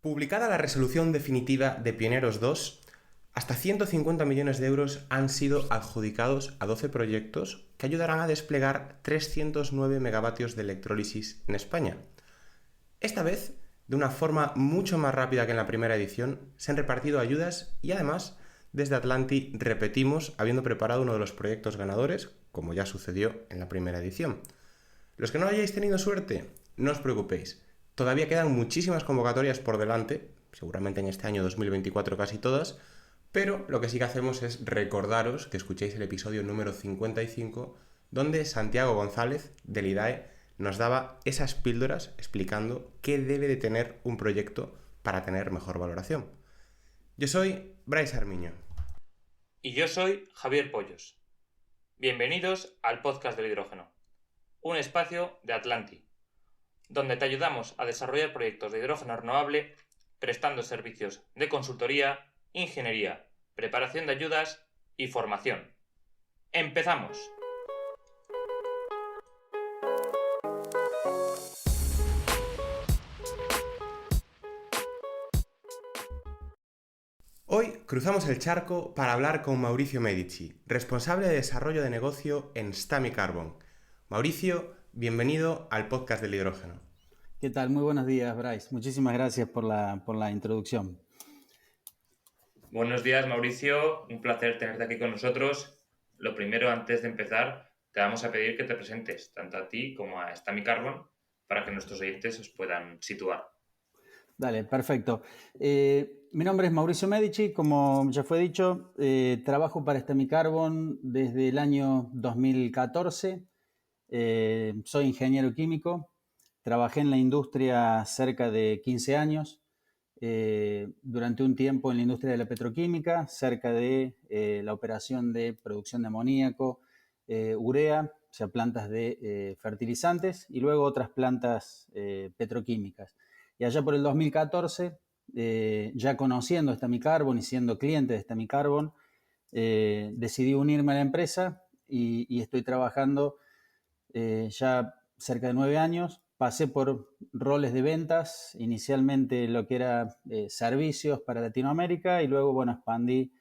Publicada la resolución definitiva de Pioneros 2, hasta 150 millones de euros han sido adjudicados a 12 proyectos que ayudarán a desplegar 309 megavatios de electrólisis en España. Esta vez, de una forma mucho más rápida que en la primera edición, se han repartido ayudas y además, desde Atlanti repetimos habiendo preparado uno de los proyectos ganadores, como ya sucedió en la primera edición. Los que no hayáis tenido suerte, no os preocupéis. Todavía quedan muchísimas convocatorias por delante, seguramente en este año 2024 casi todas, pero lo que sí que hacemos es recordaros que escuchéis el episodio número 55, donde Santiago González, del IDAE, nos daba esas píldoras explicando qué debe de tener un proyecto para tener mejor valoración. Yo soy Bryce Armiño. Y yo soy Javier Pollos. Bienvenidos al podcast del hidrógeno, un espacio de Atlanti, donde te ayudamos a desarrollar proyectos de hidrógeno renovable prestando servicios de consultoría, ingeniería, preparación de ayudas y formación. ¡Empezamos! Hoy cruzamos el charco para hablar con Mauricio Medici, responsable de desarrollo de negocio en Stamy Carbon. Mauricio, bienvenido al podcast del hidrógeno. ¿Qué tal? Muy buenos días, Bryce. Muchísimas gracias por la introducción. Buenos días, Mauricio. Un placer tenerte aquí con nosotros. Lo primero, antes de empezar, te vamos a pedir que te presentes, tanto a ti como a Stamy Carbon, para que nuestros oyentes os puedan situar. Dale, perfecto. Mi nombre es Mauricio Medici, como ya fue dicho, trabajo para Stamy Carbon desde el año 2014. Soy ingeniero químico, trabajé en la industria cerca de 15 años, durante un tiempo en la industria de la petroquímica, cerca de la operación de producción de amoníaco, urea, o sea, plantas de fertilizantes, y luego otras plantas petroquímicas. Y allá por el 2014, ya conociendo Stamy Carbon y siendo cliente de Stamy Carbon, decidí unirme a la empresa y estoy trabajando ya cerca de 9 años. Pasé por roles de ventas, inicialmente lo que era servicios para Latinoamérica y luego, bueno, expandí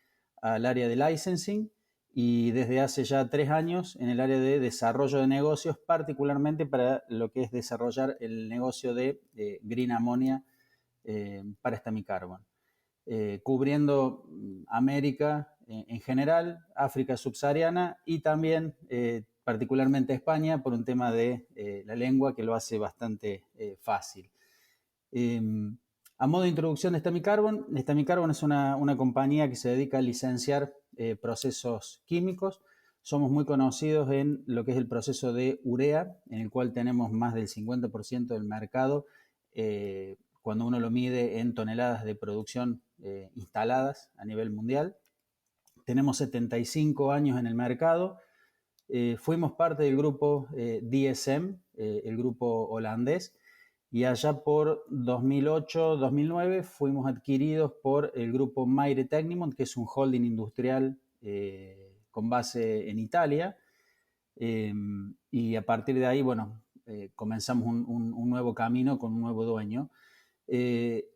al área de licensing y desde hace ya 3 años en el área de desarrollo de negocios, particularmente para lo que es desarrollar el negocio de Green Ammonia para Stamy Carbon, cubriendo América en general, África subsahariana y también particularmente España por un tema de la lengua que lo hace bastante fácil. A modo de introducción de Stamy Carbon es una compañía que se dedica a licenciar procesos químicos. Somos muy conocidos en lo que es el proceso de urea, en el cual tenemos más del 50% del mercado, cuando uno lo mide en toneladas de producción instaladas a nivel mundial. Tenemos 75 años en el mercado. Fuimos parte del grupo DSM, el grupo holandés, y allá por 2008-2009 fuimos adquiridos por el grupo Maire Tecnimont, que es un holding industrial con base en Italia. Y a partir de ahí, bueno, comenzamos un nuevo camino con un nuevo dueño.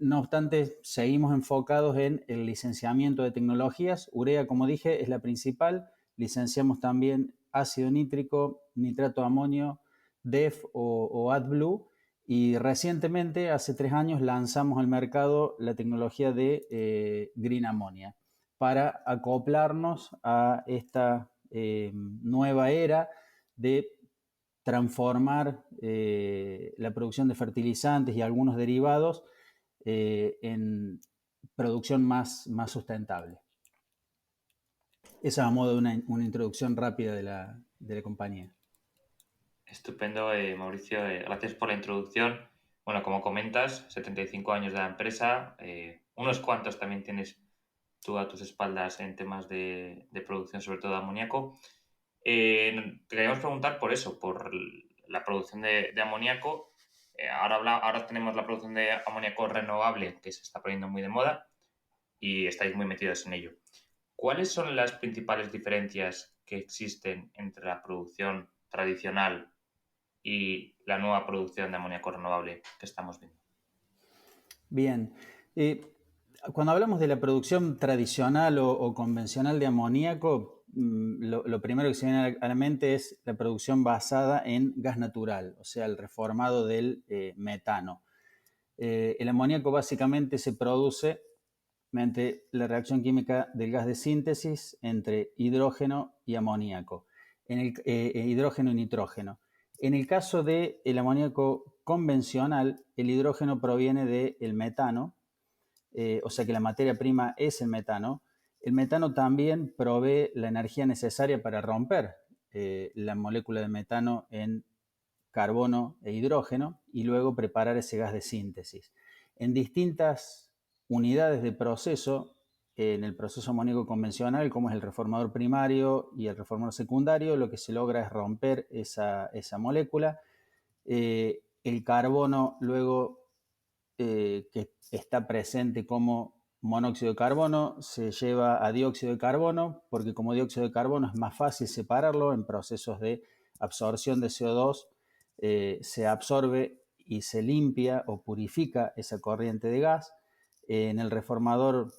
No obstante, seguimos enfocados en el licenciamiento de tecnologías. Urea, como dije, es la principal. Licenciamos también ácido nítrico, nitrato de amonio, DEF o AdBlue. Y recientemente, hace 3 años, lanzamos al mercado la tecnología de Green Ammonia para acoplarnos a esta nueva era de transformar la producción de fertilizantes y algunos derivados en producción más sustentable. Esa es a modo de una introducción rápida de la compañía. Estupendo, Mauricio. Gracias por la introducción. Bueno, como comentas, 75 años de la empresa. Unos cuantos también tienes tú a tus espaldas en temas de producción, sobre todo de amoníaco. Te queríamos preguntar por eso, por la producción de amoníaco. Ahora tenemos la producción de amoníaco renovable, que se está poniendo muy de moda y estáis muy metidos en ello. ¿Cuáles son las principales diferencias que existen entre la producción tradicional y la nueva producción de amoníaco renovable que estamos viendo? Bien, Cuando hablamos de la producción tradicional o convencional de amoníaco, lo primero que se viene a la mente es la producción basada en gas natural, o sea, el reformado del metano. El amoníaco básicamente se produce mediante la reacción química del gas de síntesis entre hidrógeno y amoníaco, hidrógeno y nitrógeno. En el caso del amoníaco convencional, el hidrógeno proviene del metano, o sea que la materia prima es el metano. El metano también provee la energía necesaria para romper la molécula de metano en carbono e hidrógeno y luego preparar ese gas de síntesis. En distintas unidades de proceso, en el proceso amoníaco convencional, como es el reformador primario y el reformador secundario, lo que se logra es romper esa molécula. El carbono luego que está presente como monóxido de carbono se lleva a dióxido de carbono, porque como dióxido de carbono es más fácil separarlo en procesos de absorción de CO2, se absorbe y se limpia o purifica esa corriente de gas. En el reformador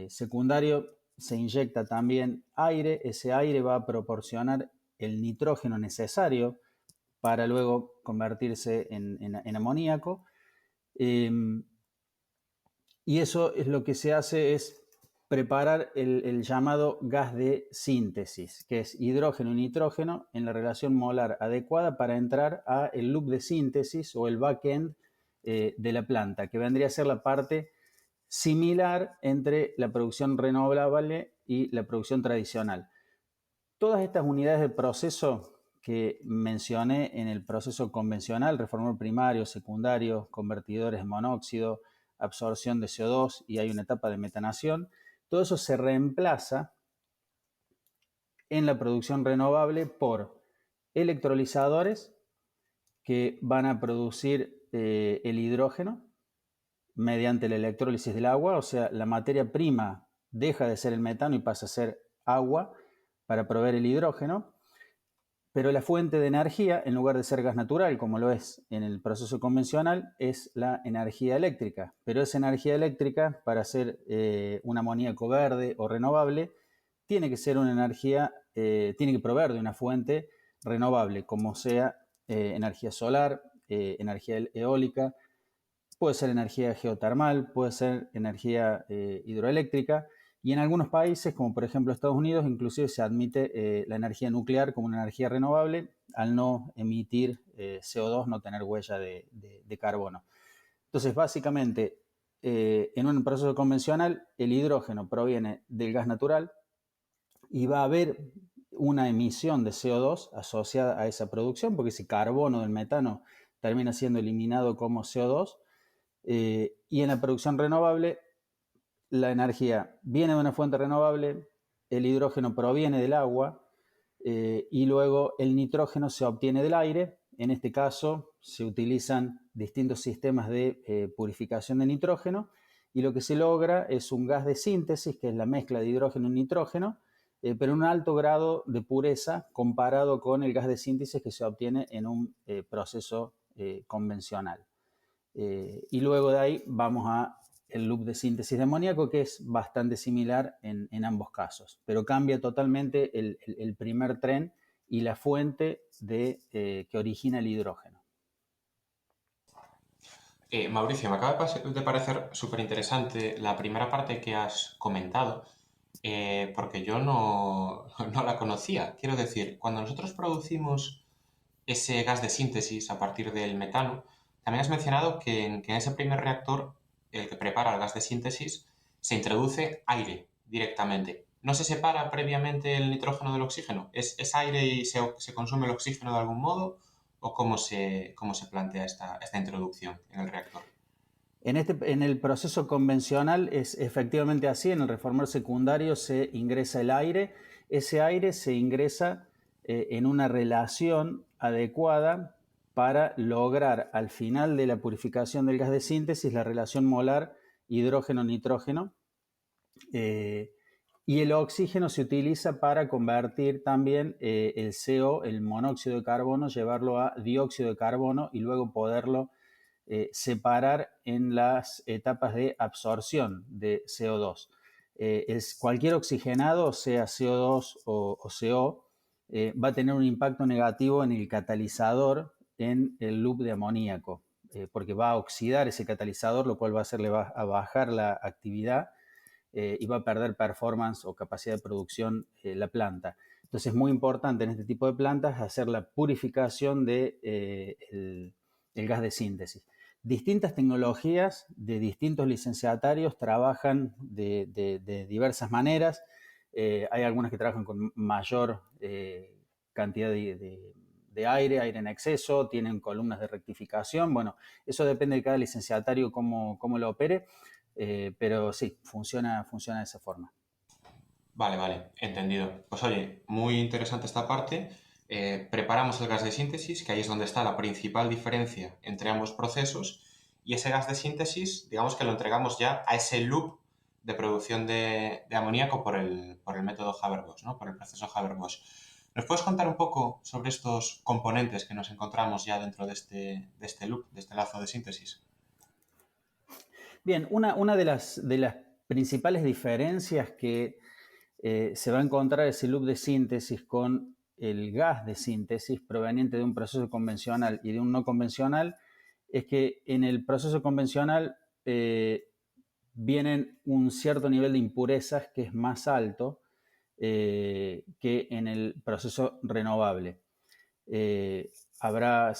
secundario se inyecta también aire, ese aire va a proporcionar el nitrógeno necesario para luego convertirse en amoníaco. Y eso es lo que se hace es preparar el llamado gas de síntesis, que es hidrógeno y nitrógeno en la relación molar adecuada para entrar a el loop de síntesis o el backend de la planta, que vendría a ser la parte similar entre la producción renovable y la producción tradicional. Todas estas unidades de proceso que mencioné en el proceso convencional, reformador primario, secundario, convertidores de monóxido, absorción de CO2 y hay una etapa de metanación, todo eso se reemplaza en la producción renovable por electrolizadores que van a producir el hidrógeno mediante la electrólisis del agua, o sea, la materia prima deja de ser el metano y pasa a ser agua para proveer el hidrógeno, pero la fuente de energía, en lugar de ser gas natural, como lo es en el proceso convencional, es la energía eléctrica. Pero esa energía eléctrica, para hacer un amoníaco verde o renovable, tiene que ser una energía, tiene que proveer de una fuente renovable, como sea energía solar, energía eólica, puede ser energía geotermal, puede ser energía hidroeléctrica. Y en algunos países, como por ejemplo Estados Unidos, inclusive se admite la energía nuclear como una energía renovable al no emitir CO2, no tener huella de carbono. Entonces, básicamente, en un proceso convencional, el hidrógeno proviene del gas natural y va a haber una emisión de CO2 asociada a esa producción, porque ese carbono del metano termina siendo eliminado como CO2. Y en la producción renovable, la energía viene de una fuente renovable, el hidrógeno proviene del agua y luego el nitrógeno se obtiene del aire. En este caso se utilizan distintos sistemas de purificación de nitrógeno y lo que se logra es un gas de síntesis, que es la mezcla de hidrógeno y nitrógeno, pero en un alto grado de pureza comparado con el gas de síntesis que se obtiene en un proceso convencional. Y luego de ahí vamos a el loop de síntesis de amoníaco, que es bastante similar en ambos casos, pero cambia totalmente el primer tren y la fuente que origina el hidrógeno. Mauricio, me acaba de parecer súper interesante la primera parte que has comentado, porque yo no la conocía. Quiero decir, cuando nosotros producimos ese gas de síntesis a partir del metano, también has mencionado que en ese primer reactor, el que prepara el gas de síntesis, se introduce aire directamente. ¿No se separa previamente el nitrógeno del oxígeno? ¿Es aire y se consume el oxígeno de algún modo? ¿O cómo se plantea esta introducción en el reactor? En el proceso convencional es efectivamente así. En el reformador secundario se ingresa el aire. Ese aire se ingresa en una relación adecuada para lograr al final de la purificación del gas de síntesis la relación molar hidrógeno-nitrógeno. Y el oxígeno se utiliza para convertir también el CO, el monóxido de carbono, llevarlo a dióxido de carbono y luego poderlo separar en las etapas de absorción de CO2. Cualquier oxigenado, sea CO2 o CO, va a tener un impacto negativo en el catalizador en el loop de amoníaco, porque va a oxidar ese catalizador, lo cual va a hacerle a bajar la actividad y va a perder performance o capacidad de producción la planta. Entonces es muy importante en este tipo de plantas hacer la purificación del gas de síntesis. Distintas tecnologías de distintos licenciatarios trabajan de diversas maneras. Hay algunas que trabajan con mayor cantidad de aire en exceso, tienen columnas de rectificación. Bueno, eso depende de cada licenciatario cómo lo opere, pero sí, funciona de esa forma. Vale, entendido. Pues oye, muy interesante esta parte. Preparamos el gas de síntesis, que ahí es donde está la principal diferencia entre ambos procesos, y ese gas de síntesis, digamos que lo entregamos ya a ese loop de producción de amoníaco por el método Haber-Bosch, ¿no? Por el proceso Haber-Bosch. ¿Nos puedes contar un poco sobre estos componentes que nos encontramos ya dentro de este loop, de este lazo de síntesis? Bien, una de las principales diferencias que se va a encontrar ese loop de síntesis con el gas de síntesis proveniente de un proceso convencional y de un no convencional, es que en el proceso convencional vienen un cierto nivel de impurezas que es más alto que en el proceso renovable. Habrá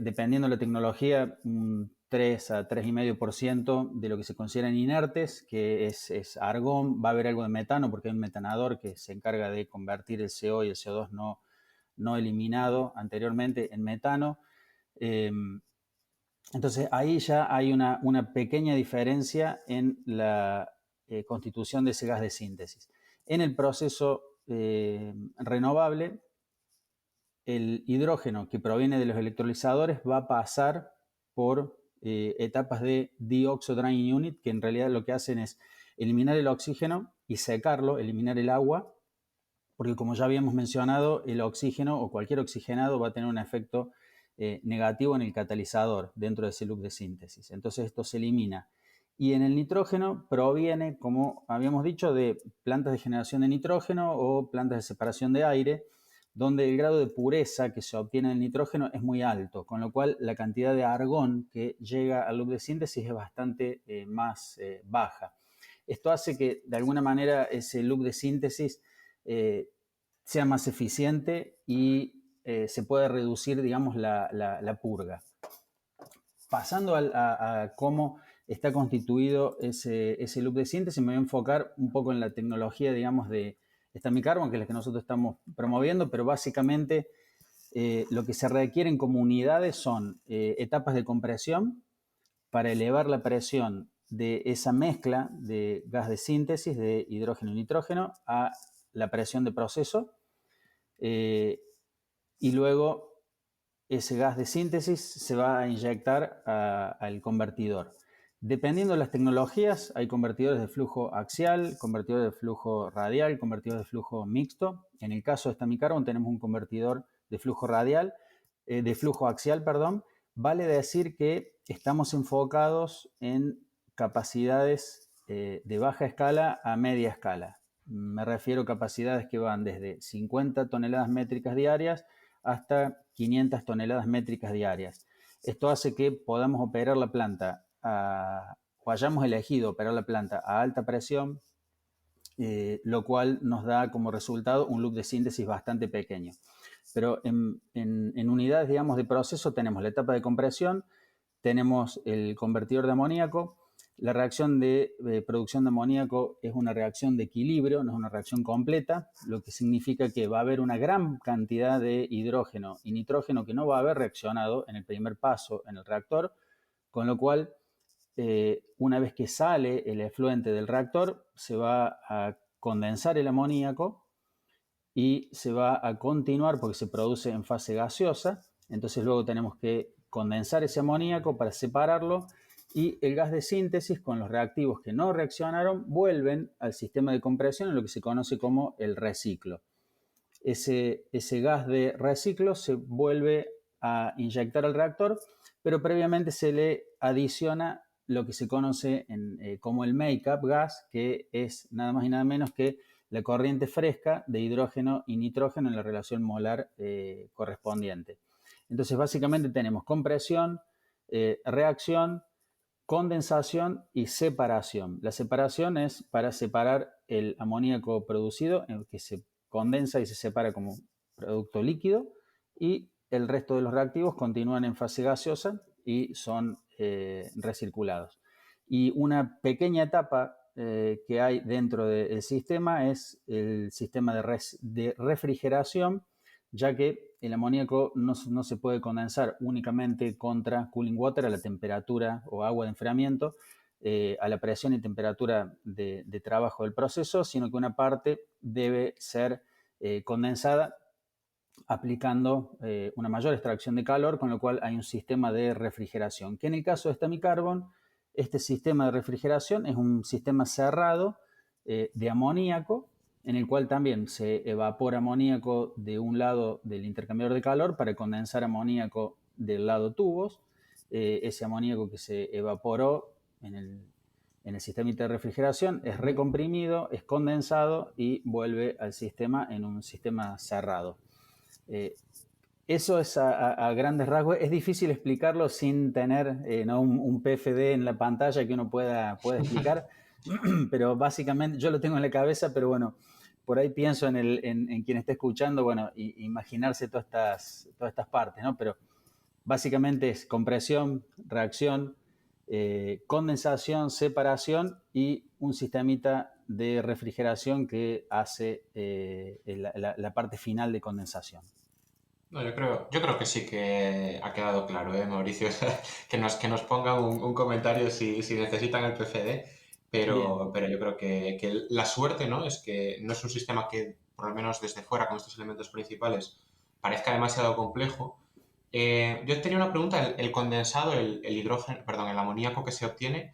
dependiendo de la tecnología, un 3 a 3,5% de lo que se consideran inertes, que es argón. Va a haber algo de metano porque hay un metanador que se encarga de convertir el CO y el CO2 no eliminado anteriormente en metano. Entonces ahí ya hay una pequeña diferencia en la constitución de ese gas de síntesis. En el proceso renovable, el hidrógeno que proviene de los electrolizadores va a pasar por etapas de Deoxo Drying Unit, que en realidad lo que hacen es eliminar el oxígeno y secarlo, eliminar el agua, porque como ya habíamos mencionado, el oxígeno o cualquier oxigenado va a tener un efecto negativo en el catalizador dentro de ese loop de síntesis. Entonces esto se elimina. Y en el nitrógeno proviene, como habíamos dicho, de plantas de generación de nitrógeno o plantas de separación de aire, donde el grado de pureza que se obtiene del nitrógeno es muy alto, con lo cual la cantidad de argón que llega al loop de síntesis es bastante más baja. Esto hace que de alguna manera ese loop de síntesis sea más eficiente y se pueda reducir, digamos, la purga. Pasando a cómo está constituido ese loop de síntesis, me voy a enfocar un poco en la tecnología, digamos, de Stamicarbon, que es la que nosotros estamos promoviendo, pero básicamente lo que se requieren como unidades son etapas de compresión para elevar la presión de esa mezcla de gas de síntesis de hidrógeno y nitrógeno a la presión de proceso, y luego ese gas de síntesis se va a inyectar al convertidor. Dependiendo de las tecnologías, hay convertidores de flujo axial, convertidores de flujo radial, convertidores de flujo mixto. En el caso de Stamicarbon tenemos un convertidor de flujo radial, de flujo axial, perdón. Vale decir que estamos enfocados en capacidades de baja escala a media escala. Me refiero a capacidades que van desde 50 toneladas métricas diarias hasta 500 toneladas métricas diarias. Esto hace que podamos operar la planta o hayamos elegido operar la planta a alta presión, lo cual nos da como resultado un loop de síntesis bastante pequeño. Pero en unidades, digamos, de proceso tenemos la etapa de compresión, tenemos el convertidor de amoníaco. La reacción de producción de amoníaco es una reacción de equilibrio, no es una reacción completa, lo que significa que va a haber una gran cantidad de hidrógeno y nitrógeno que no va a haber reaccionado en el primer paso en el reactor, con lo cual una vez que sale el efluente del reactor, se va a condensar el amoníaco y se va a continuar porque se produce en fase gaseosa. Entonces luego tenemos que condensar ese amoníaco para separarlo, y el gas de síntesis con los reactivos que no reaccionaron vuelven al sistema de compresión en lo que se conoce como el reciclo. Ese gas de reciclo se vuelve a inyectar al reactor, pero previamente se le adiciona lo que se conoce como el make-up gas, que es nada más y nada menos que la corriente fresca de hidrógeno y nitrógeno en la relación molar correspondiente. Entonces, básicamente tenemos compresión, reacción, condensación y separación. La separación es para separar el amoníaco producido, que se condensa y se separa como producto líquido, y el resto de los reactivos continúan en fase gaseosa y son recirculados. Y una pequeña etapa que hay dentro del sistema es el sistema de refrigeración, ya que el amoníaco no se puede condensar únicamente contra cooling water, a la temperatura o agua de enfriamiento, a la presión y temperatura de trabajo del proceso, sino que una parte debe ser condensada aplicando una mayor extracción de calor, con lo cual hay un sistema de refrigeración, que en el caso de Stamicarbon, este sistema de refrigeración es un sistema cerrado de amoníaco, en el cual también se evapora amoníaco de un lado del intercambiador de calor para condensar amoníaco del lado tubos. Ese amoníaco que se evaporó en el sistema de refrigeración es recomprimido, es condensado y vuelve al sistema en un sistema cerrado. Eso es a grandes rasgos. Es difícil explicarlo sin tener ¿no? un PFD en la pantalla que uno pueda explicar, pero básicamente yo lo tengo en la cabeza, pero bueno, por ahí pienso en quien esté escuchando, bueno, imaginarse todas estas partes, ¿no? Pero básicamente es compresión, reacción, condensación, separación y un sistemita de refrigeración que hace la parte final de condensación. No, yo creo que sí que ha quedado claro, Mauricio. Que nos pongan un comentario si necesitan el PFD, pero yo creo que la suerte, ¿no? Es que no es un sistema que, por lo menos desde fuera, con estos elementos principales, parezca demasiado complejo. Yo tenía una pregunta, el condensado, el hidrógeno, perdón, el amoníaco que se obtiene,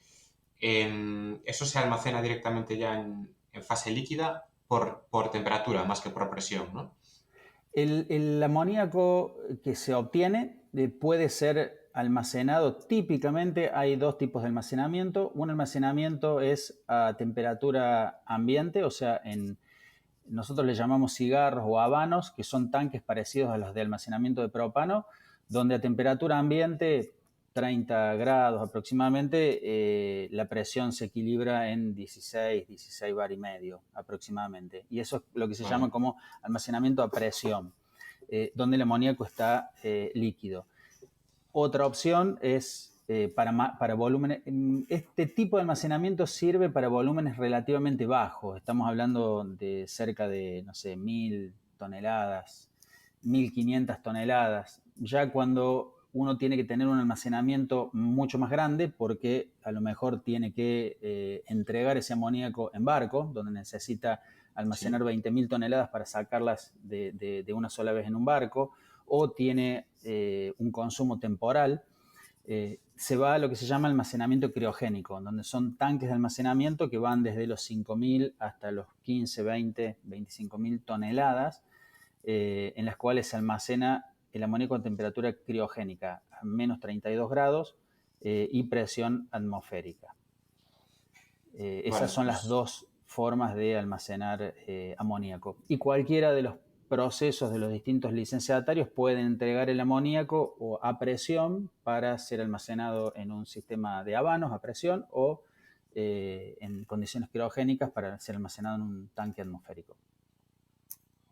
¿eso se almacena directamente ya en fase líquida por temperatura más que por presión, ¿no? El amoníaco que se obtiene puede ser almacenado. Típicamente hay dos tipos de almacenamiento. Un almacenamiento es a temperatura ambiente, o sea, nosotros le llamamos cigarros o habanos, que son tanques parecidos a los de almacenamiento de propano, donde a temperatura ambiente, 30 grados aproximadamente, la presión se equilibra en 16 bar y medio aproximadamente. Y eso es lo que se llama como almacenamiento a presión, donde el amoníaco está líquido. Otra opción es para volúmenes. Este tipo de almacenamiento sirve para volúmenes relativamente bajos. Estamos hablando de cerca de, no sé, 1.000 toneladas, 1.500 toneladas. Ya cuando uno tiene que tener un almacenamiento mucho más grande, porque a lo mejor tiene que entregar ese amoníaco en barco, donde necesita almacenar 20.000 toneladas para sacarlas de una sola vez en un barco, o tiene un consumo temporal, se va a lo que se llama almacenamiento criogénico, donde son tanques de almacenamiento que van desde los 5.000 hasta los 15, 20, 25.000 toneladas, en las cuales se almacena el amoníaco a temperatura criogénica, a menos 32 grados y presión atmosférica. Esas son las dos formas de almacenar amoníaco. Y cualquiera de los procesos de los distintos licenciatarios pueden entregar el amoníaco a presión para ser almacenado en un sistema de habanos a presión o en condiciones criogénicas para ser almacenado en un tanque atmosférico.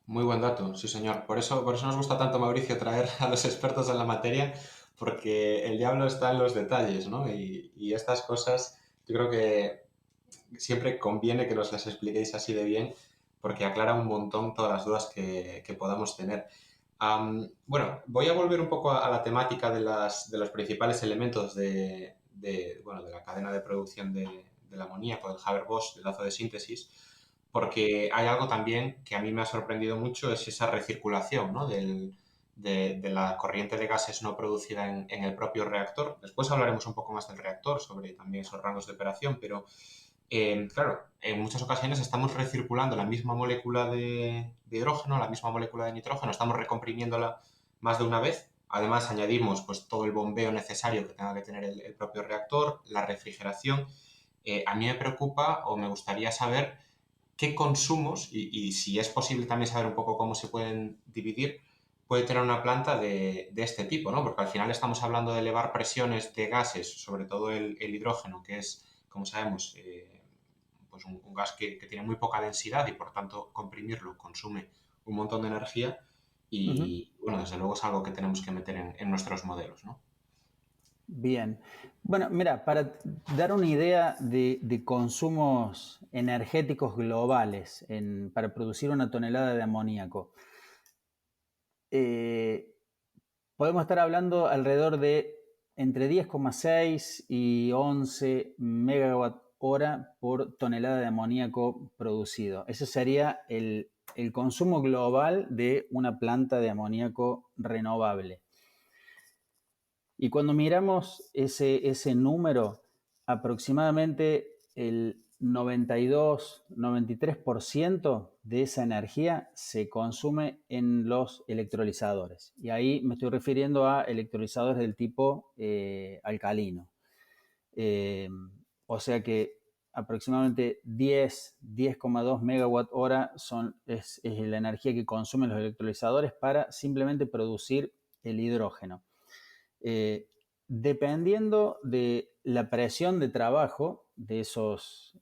Muy buen dato, sí señor. Por eso nos gusta tanto, Mauricio, traer a los expertos en la materia, porque el diablo está en los detalles, ¿no? Y estas cosas yo creo que siempre conviene que nos las expliquéis así de bien, porque aclara un montón todas las dudas que podamos tener. Bueno, voy a volver un poco a la temática de los principales elementos de la cadena de producción del amoníaco, del Haber-Bosch, del lazo de síntesis, porque hay algo también que a mí me ha sorprendido mucho, es esa recirculación, ¿no? de la corriente de gases no producida en el propio reactor. Después hablaremos un poco más del reactor, sobre también esos rangos de operación, pero claro, en muchas ocasiones estamos recirculando la misma molécula de hidrógeno, la misma molécula de nitrógeno, estamos recomprimiéndola más de una vez, Además, añadimos pues, todo el bombeo necesario que tenga que tener el propio reactor, la refrigeración. A mí me preocupa o me gustaría saber qué consumos, y si es posible también saber un poco cómo se pueden dividir, puede tener una planta de este tipo, ¿no? Porque al final estamos hablando de elevar presiones de gases, sobre todo el hidrógeno, que es, como sabemos, pues un gas que tiene muy poca densidad y por tanto comprimirlo consume un montón de energía Ujú. y, bueno, desde luego es algo que tenemos que meter en nuestros modelos, ¿no? Bien. Bueno, mira, para dar una idea de consumos energéticos globales para producir una tonelada de amoníaco, eh, podemos estar hablando alrededor de entre 10,6 y 11 megawatt hora por tonelada de amoníaco producido. Ese sería el consumo global de una planta de amoníaco renovable. Y cuando miramos ese número, aproximadamente el 92-93% de esa energía se consume en los electrolizadores. Y ahí me estoy refiriendo a electrolizadores del tipo alcalino. Eh, o sea que aproximadamente 10,2 megawatt hora es la energía que consumen los electrolizadores para simplemente producir el hidrógeno. Dependiendo de la presión de trabajo de esos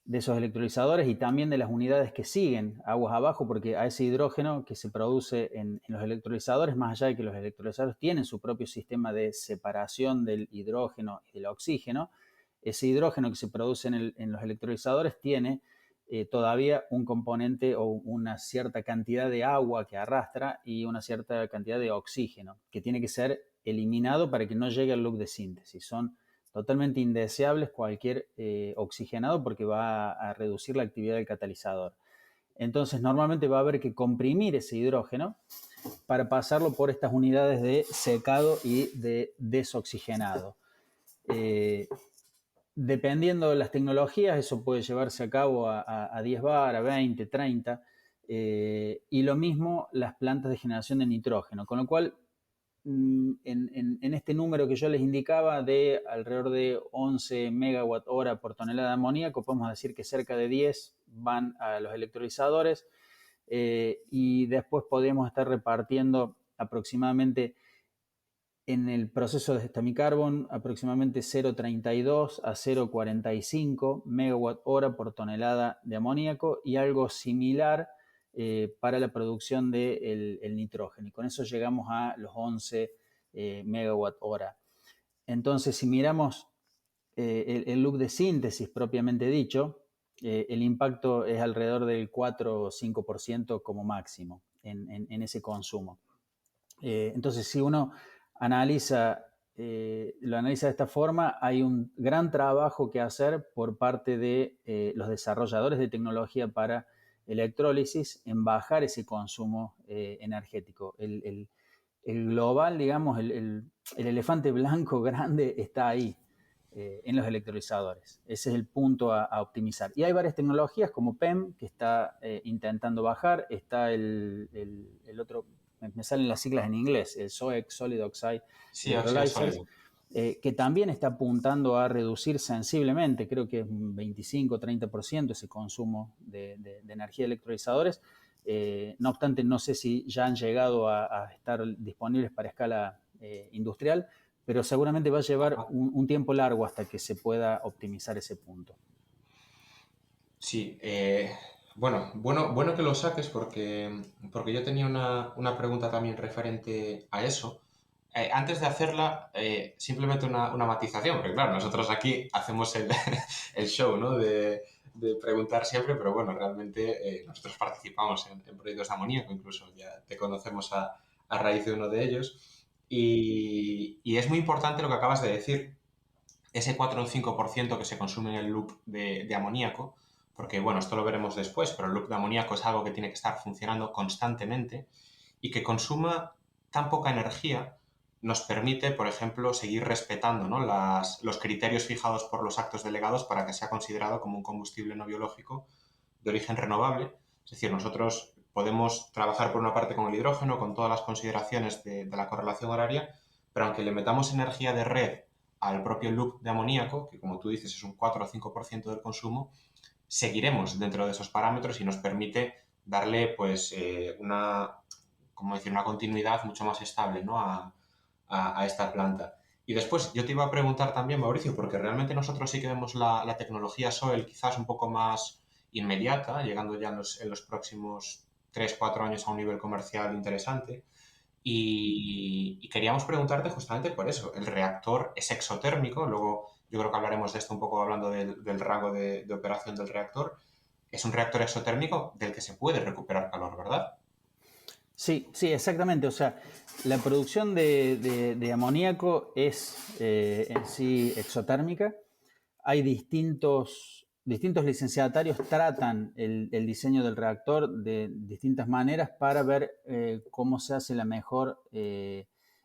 electrolizadores y también de las unidades que siguen aguas abajo, porque a ese hidrógeno que se produce en los electrolizadores, más allá de que los electrolizadores tienen su propio sistema de separación del hidrógeno y del oxígeno, ese hidrógeno que se produce en los electrolizadores tiene todavía un componente o una cierta cantidad de agua que arrastra y una cierta cantidad de oxígeno que tiene que ser eliminado para que no llegue al loop de síntesis. Son totalmente indeseables cualquier oxigenado porque va a reducir la actividad del catalizador. Entonces, normalmente va a haber que comprimir ese hidrógeno para pasarlo por estas unidades de secado y de desoxigenado. Dependiendo de las tecnologías, eso puede llevarse a cabo a 10 bar, a 20, 30, y lo mismo las plantas de generación de nitrógeno, con lo cual en este número que yo les indicaba de alrededor de 11 megawatt hora por tonelada de amoníaco, podemos decir que cerca de 10 van a los electrolizadores y después podríamos estar repartiendo aproximadamente en el proceso de Stamicarbon aproximadamente 0,32 a 0,45 megawatt hora por tonelada de amoníaco y algo similar para la producción del nitrógeno. Y con eso llegamos a los 11 megawatt hora. Entonces, si miramos el loop de síntesis propiamente dicho, el impacto es alrededor del 4 o 5% como máximo en ese consumo. Entonces, si uno lo analiza de esta forma, hay un gran trabajo que hacer por parte de los desarrolladores de tecnología para electrólisis en bajar ese consumo energético. El global, digamos, el elefante blanco grande está ahí, en los electrolizadores. Ese es el punto a optimizar. Y hay varias tecnologías como PEM que está intentando bajar, está el otro, me salen las siglas en inglés, el SOEC, Solid Oxide Sí, óxido Electrolyzers, sólido. que también está apuntando a reducir sensiblemente, creo que es un 25-30% ese consumo de energía de electrolizadores. No obstante, no sé si ya han llegado a estar disponibles para escala industrial, pero seguramente va a llevar un tiempo largo hasta que se pueda optimizar ese punto. Sí, bueno que lo saques porque yo tenía una pregunta también referente a eso. Antes de hacerla, simplemente una matización, porque claro, nosotros aquí hacemos el show, ¿no? De preguntar siempre, pero bueno, realmente nosotros participamos en proyectos de amoníaco, incluso ya te conocemos a raíz de uno de ellos. Y es muy importante lo que acabas de decir, ese 4 o 5% que se consume en el loop de amoníaco, porque bueno, esto lo veremos después, pero el loop de amoníaco es algo que tiene que estar funcionando constantemente y que consuma tan poca energía nos permite, por ejemplo, seguir respetando, ¿no? los criterios fijados por los actos delegados para que sea considerado como un combustible no biológico de origen renovable. Es decir, nosotros podemos trabajar por una parte con el hidrógeno, con todas las consideraciones de la correlación horaria, pero aunque le metamos energía de red al propio loop de amoníaco, que como tú dices es un 4 o 5% del consumo, seguiremos dentro de esos parámetros y nos permite darle pues como decir, una continuidad mucho más estable, ¿no? a esta planta. Y después yo te iba a preguntar también, Mauricio, porque realmente nosotros sí que vemos la tecnología Soil quizás un poco más inmediata, llegando ya en los próximos 3 o 4 años a un nivel comercial interesante. Y queríamos preguntarte justamente por eso. El reactor es exotérmico, luego yo creo que hablaremos de esto un poco hablando del rango de operación del reactor. Es un reactor exotérmico del que se puede recuperar calor, ¿verdad? Sí, sí, exactamente. O sea, la producción de amoníaco es en sí exotérmica. Hay distintos licenciatarios tratan el diseño del reactor de distintas maneras para ver cómo se hace la mejor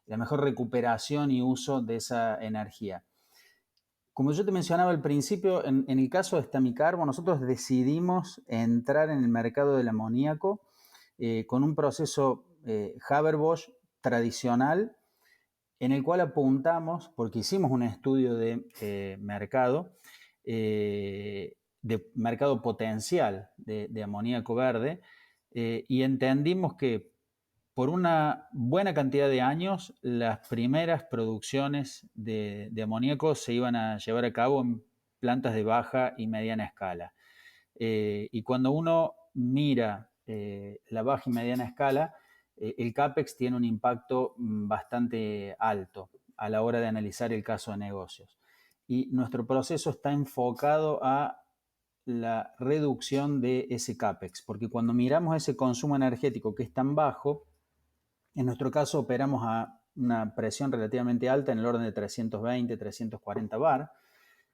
recuperación y uso de esa energía. Como yo te mencionaba al principio, en el caso de Stamicarbo, nosotros decidimos entrar en el mercado del amoníaco con un proceso Haber-Bosch tradicional en el cual apuntamos, porque hicimos un estudio de mercado potencial de amoníaco verde, y entendimos que por una buena cantidad de años las primeras producciones de amoníaco se iban a llevar a cabo en plantas de baja y mediana escala. Y cuando uno mira la baja y mediana escala, el CAPEX tiene un impacto bastante alto a la hora de analizar el caso de negocios. Y nuestro proceso está enfocado a la reducción de ese CAPEX, porque cuando miramos ese consumo energético que es tan bajo, en nuestro caso operamos a una presión relativamente alta en el orden de 320, 340 bar,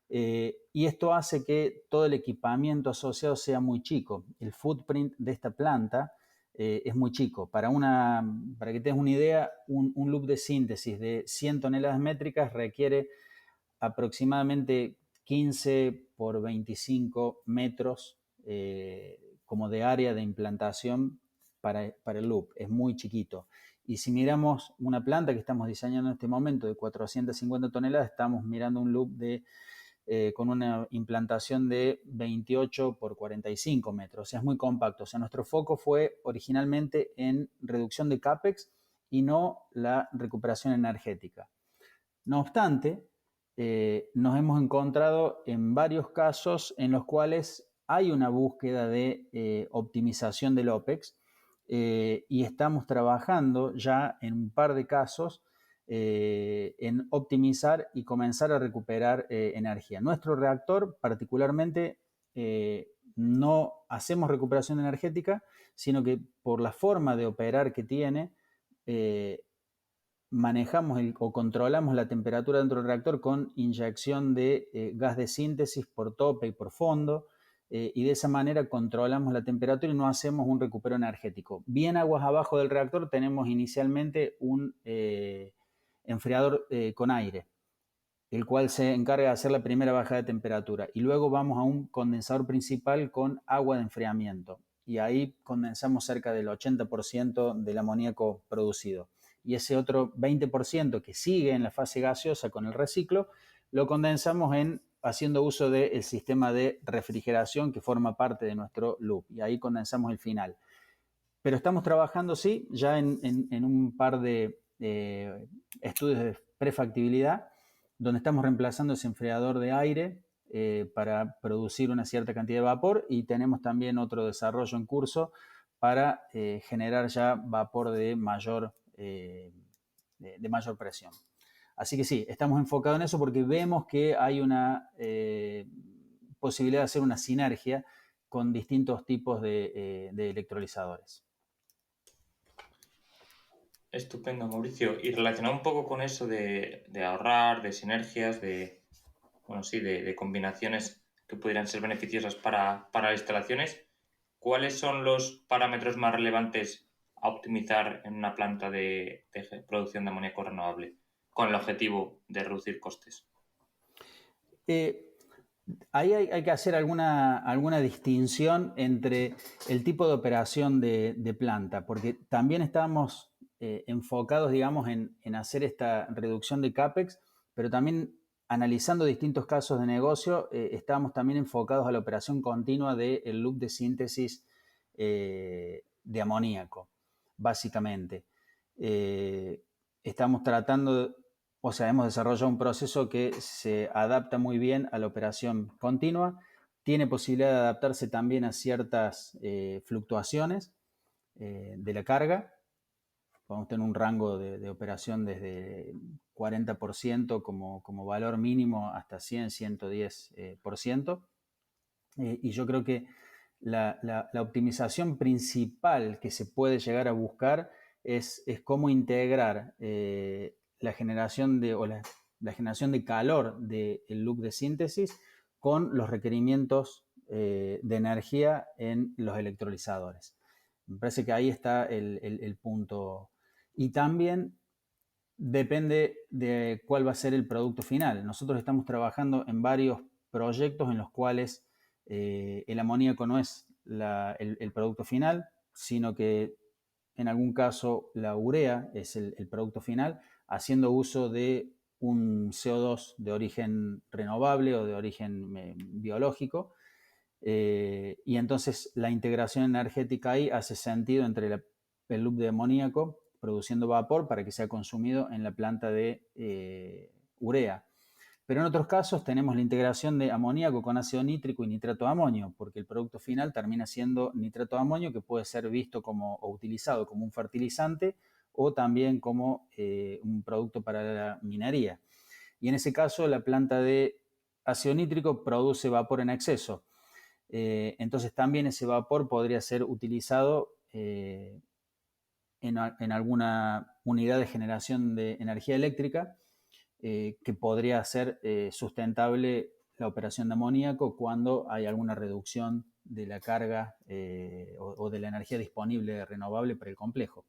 y esto hace que todo el equipamiento asociado sea muy chico. El footprint de esta planta es muy chico. Para que tengas una idea, un loop de síntesis de 100 toneladas métricas requiere aproximadamente 15 por 25 metros como de área de implantación para el loop. Es muy chiquito. Y si miramos una planta que estamos diseñando en este momento de 450 toneladas, estamos mirando un loop con una implantación de 28 por 45 metros. O sea, es muy compacto. O sea, nuestro foco fue originalmente en reducción de CAPEX y no la recuperación energética. No obstante, nos hemos encontrado en varios casos en los cuales hay una búsqueda de optimización del OPEX, y estamos trabajando ya en un par de casos en optimizar y comenzar a recuperar energía. Nuestro reactor particularmente no hacemos recuperación energética, sino que por la forma de operar que tiene, manejamos o controlamos la temperatura dentro del reactor con inyección de gas de síntesis por tope y por fondo, y de esa manera controlamos la temperatura y no hacemos un recupero energético. Bien aguas abajo del reactor tenemos inicialmente un enfriador con aire, el cual se encarga de hacer la primera bajada de temperatura, y luego vamos a un condensador principal con agua de enfriamiento, y ahí condensamos cerca del 80% del amoníaco producido, y ese otro 20% que sigue en la fase gaseosa con el reciclo lo condensamos haciendo uso del sistema de refrigeración que forma parte de nuestro loop, y ahí condensamos el final. Pero estamos trabajando, sí, ya en un par de estudios de prefactibilidad, donde estamos reemplazando ese enfriador de aire para producir una cierta cantidad de vapor, y tenemos también otro desarrollo en curso para generar ya vapor de mayor presión. Así que sí, estamos enfocados en eso porque vemos que hay una posibilidad de hacer una sinergia con distintos tipos de electrolizadores. Estupendo, Mauricio. Y relacionado un poco con eso de ahorrar, de sinergias, de combinaciones que pudieran ser beneficiosas para las instalaciones, ¿cuáles son los parámetros más relevantes a optimizar en una planta de producción de amoníaco renovable con el objetivo de reducir costes? Ahí hay que hacer alguna distinción entre el tipo de operación de planta, porque también estábamos enfocados, digamos, en hacer esta reducción de CAPEX, pero también analizando distintos casos de negocio, estábamos también enfocados a la operación continua del loop de síntesis de amoníaco, básicamente. Estamos tratando, o sea, hemos desarrollado un proceso que se adapta muy bien a la operación continua, tiene posibilidad de adaptarse también a ciertas fluctuaciones de la carga. Podemos tener un rango de operación desde 40% como valor mínimo hasta 100, 110%. Y yo creo que la optimización principal que se puede llegar a buscar es cómo integrar la generación la generación de calor del loop de síntesis con los requerimientos de energía en los electrolizadores. Me parece que ahí está el punto. Y también depende de cuál va a ser el producto final. Nosotros estamos trabajando en varios proyectos en los cuales el amoníaco no es el producto final, sino que en algún caso la urea es el producto final, haciendo uso de un CO2 de origen renovable o de origen biológico. Y entonces la integración energética ahí hace sentido entre el loop de amoníaco produciendo vapor para que sea consumido en la planta de urea. Pero en otros casos tenemos la integración de amoníaco con ácido nítrico y nitrato de amonio, porque el producto final termina siendo nitrato de amonio, que puede ser visto como o utilizado como un fertilizante o también como un producto para la minería. Y en ese caso la planta de ácido nítrico produce vapor en exceso. Entonces también ese vapor podría ser utilizado en alguna unidad de generación de energía eléctrica que podría ser sustentable la operación de amoníaco cuando hay alguna reducción de la carga o de la energía disponible renovable para el complejo.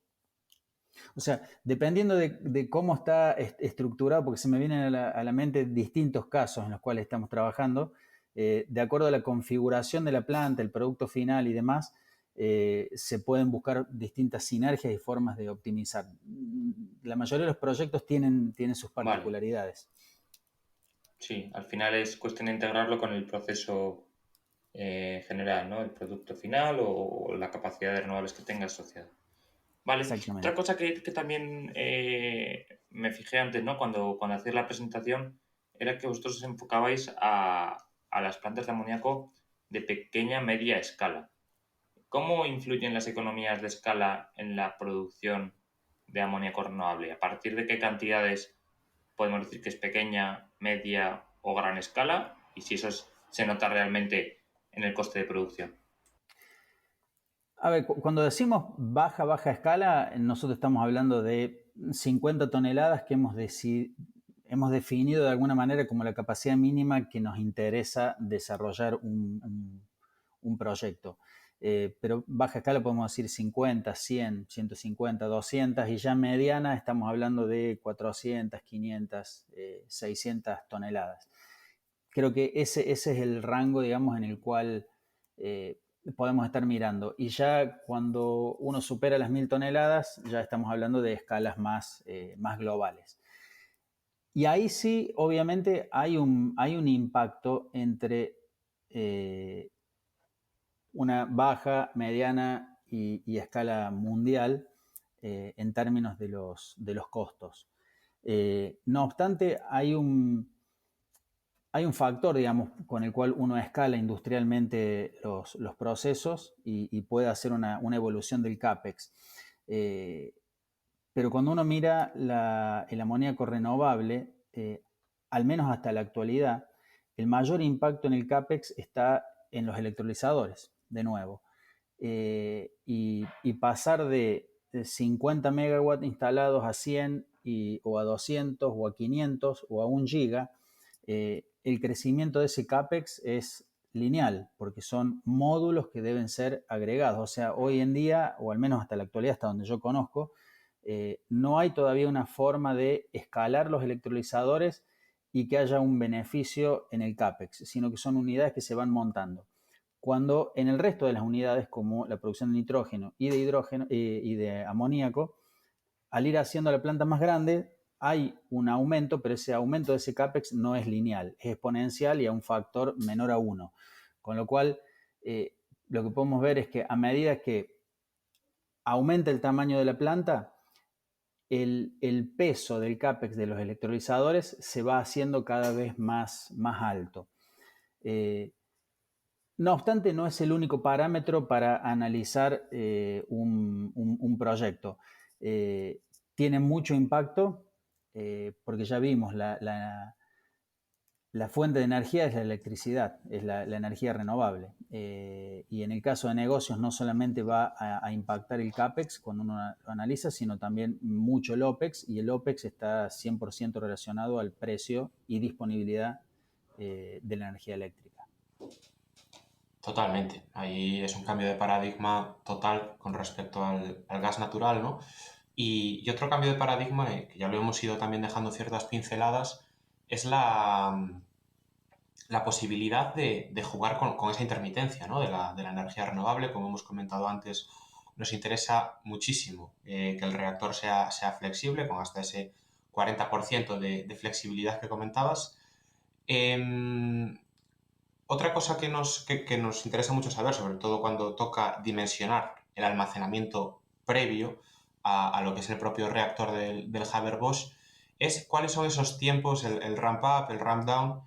O sea, dependiendo de cómo está estructurado, porque se me vienen a la mente distintos casos en los cuales estamos trabajando, de acuerdo a la configuración de la planta, el producto final y demás, se pueden buscar distintas sinergias y formas de optimizar. La mayoría de los proyectos tienen sus Vale, particularidades. sí, al final es cuestión de integrarlo con el proceso general, ¿no? El producto final o la capacidad de renovables que tenga asociada. Vale. Otra Exactamente. cosa que también me fijé antes, ¿no? Cuando hacías la presentación, era que vosotros os enfocabais a las plantas de amoníaco de pequeña media escala. ¿Cómo influyen las economías de escala en la producción de amoníaco renovable? ¿A partir de qué cantidades podemos decir que es pequeña, media o gran escala? Y si se nota realmente en el coste de producción. A ver, cuando decimos baja escala, nosotros estamos hablando de 50 toneladas que hemos definido de alguna manera como la capacidad mínima que nos interesa desarrollar un proyecto. Pero baja escala podemos decir 50, 100, 150, 200 y ya mediana estamos hablando de 400, 500, 600 toneladas. Creo que ese es el rango, digamos, en el cual podemos estar mirando. Y ya cuando uno supera las 1000 toneladas, ya estamos hablando de escalas más globales. Y ahí sí, obviamente, hay un impacto entre una baja, mediana y escala mundial en términos de los costos. No obstante, hay un factor, digamos, con el cual uno escala industrialmente los procesos y puede hacer una evolución del CAPEX. Pero cuando uno mira el amoníaco renovable, al menos hasta la actualidad, el mayor impacto en el CAPEX está en los electrolizadores, de nuevo. Y pasar de 50 megawatts instalados a 100 o a 200 o a 500 o a 1 giga, el crecimiento de ese CAPEX es lineal, porque son módulos que deben ser agregados. O sea, hoy en día, o al menos hasta la actualidad, hasta donde yo conozco, no hay todavía una forma de escalar los electrolizadores y que haya un beneficio en el CAPEX, sino que son unidades que se van montando. Cuando en el resto de las unidades, como la producción de nitrógeno y de hidrógeno y de amoníaco, al ir haciendo la planta más grande, hay un aumento, pero ese aumento de ese CAPEX no es lineal, es exponencial y a un factor menor a 1. Con lo cual, lo que podemos ver es que a medida que aumenta el tamaño de la planta, el peso del CAPEX de los electrolizadores se va haciendo cada vez más alto. No obstante, no es el único parámetro para analizar un proyecto. Tiene mucho impacto porque ya vimos, la fuente de energía es la electricidad, es la energía renovable. Y en el caso de negocios no solamente va a impactar el CAPEX cuando uno lo analiza, sino también mucho el OPEX, y el OPEX está 100% relacionado al precio y disponibilidad de la energía eléctrica. Totalmente. Ahí es un cambio de paradigma total con respecto al gas natural, ¿no? Y otro cambio de paradigma, que ya lo hemos ido también dejando ciertas pinceladas, es la posibilidad de jugar con esa intermitencia, ¿no? de la energía renovable. Como hemos comentado antes, nos interesa muchísimo que el reactor sea flexible, con hasta ese 40% de flexibilidad que comentabas. Otra cosa que nos interesa mucho saber, sobre todo cuando toca dimensionar el almacenamiento previo a lo que es el propio reactor del Haber-Bosch, es cuáles son esos tiempos, el ramp up, el ramp down,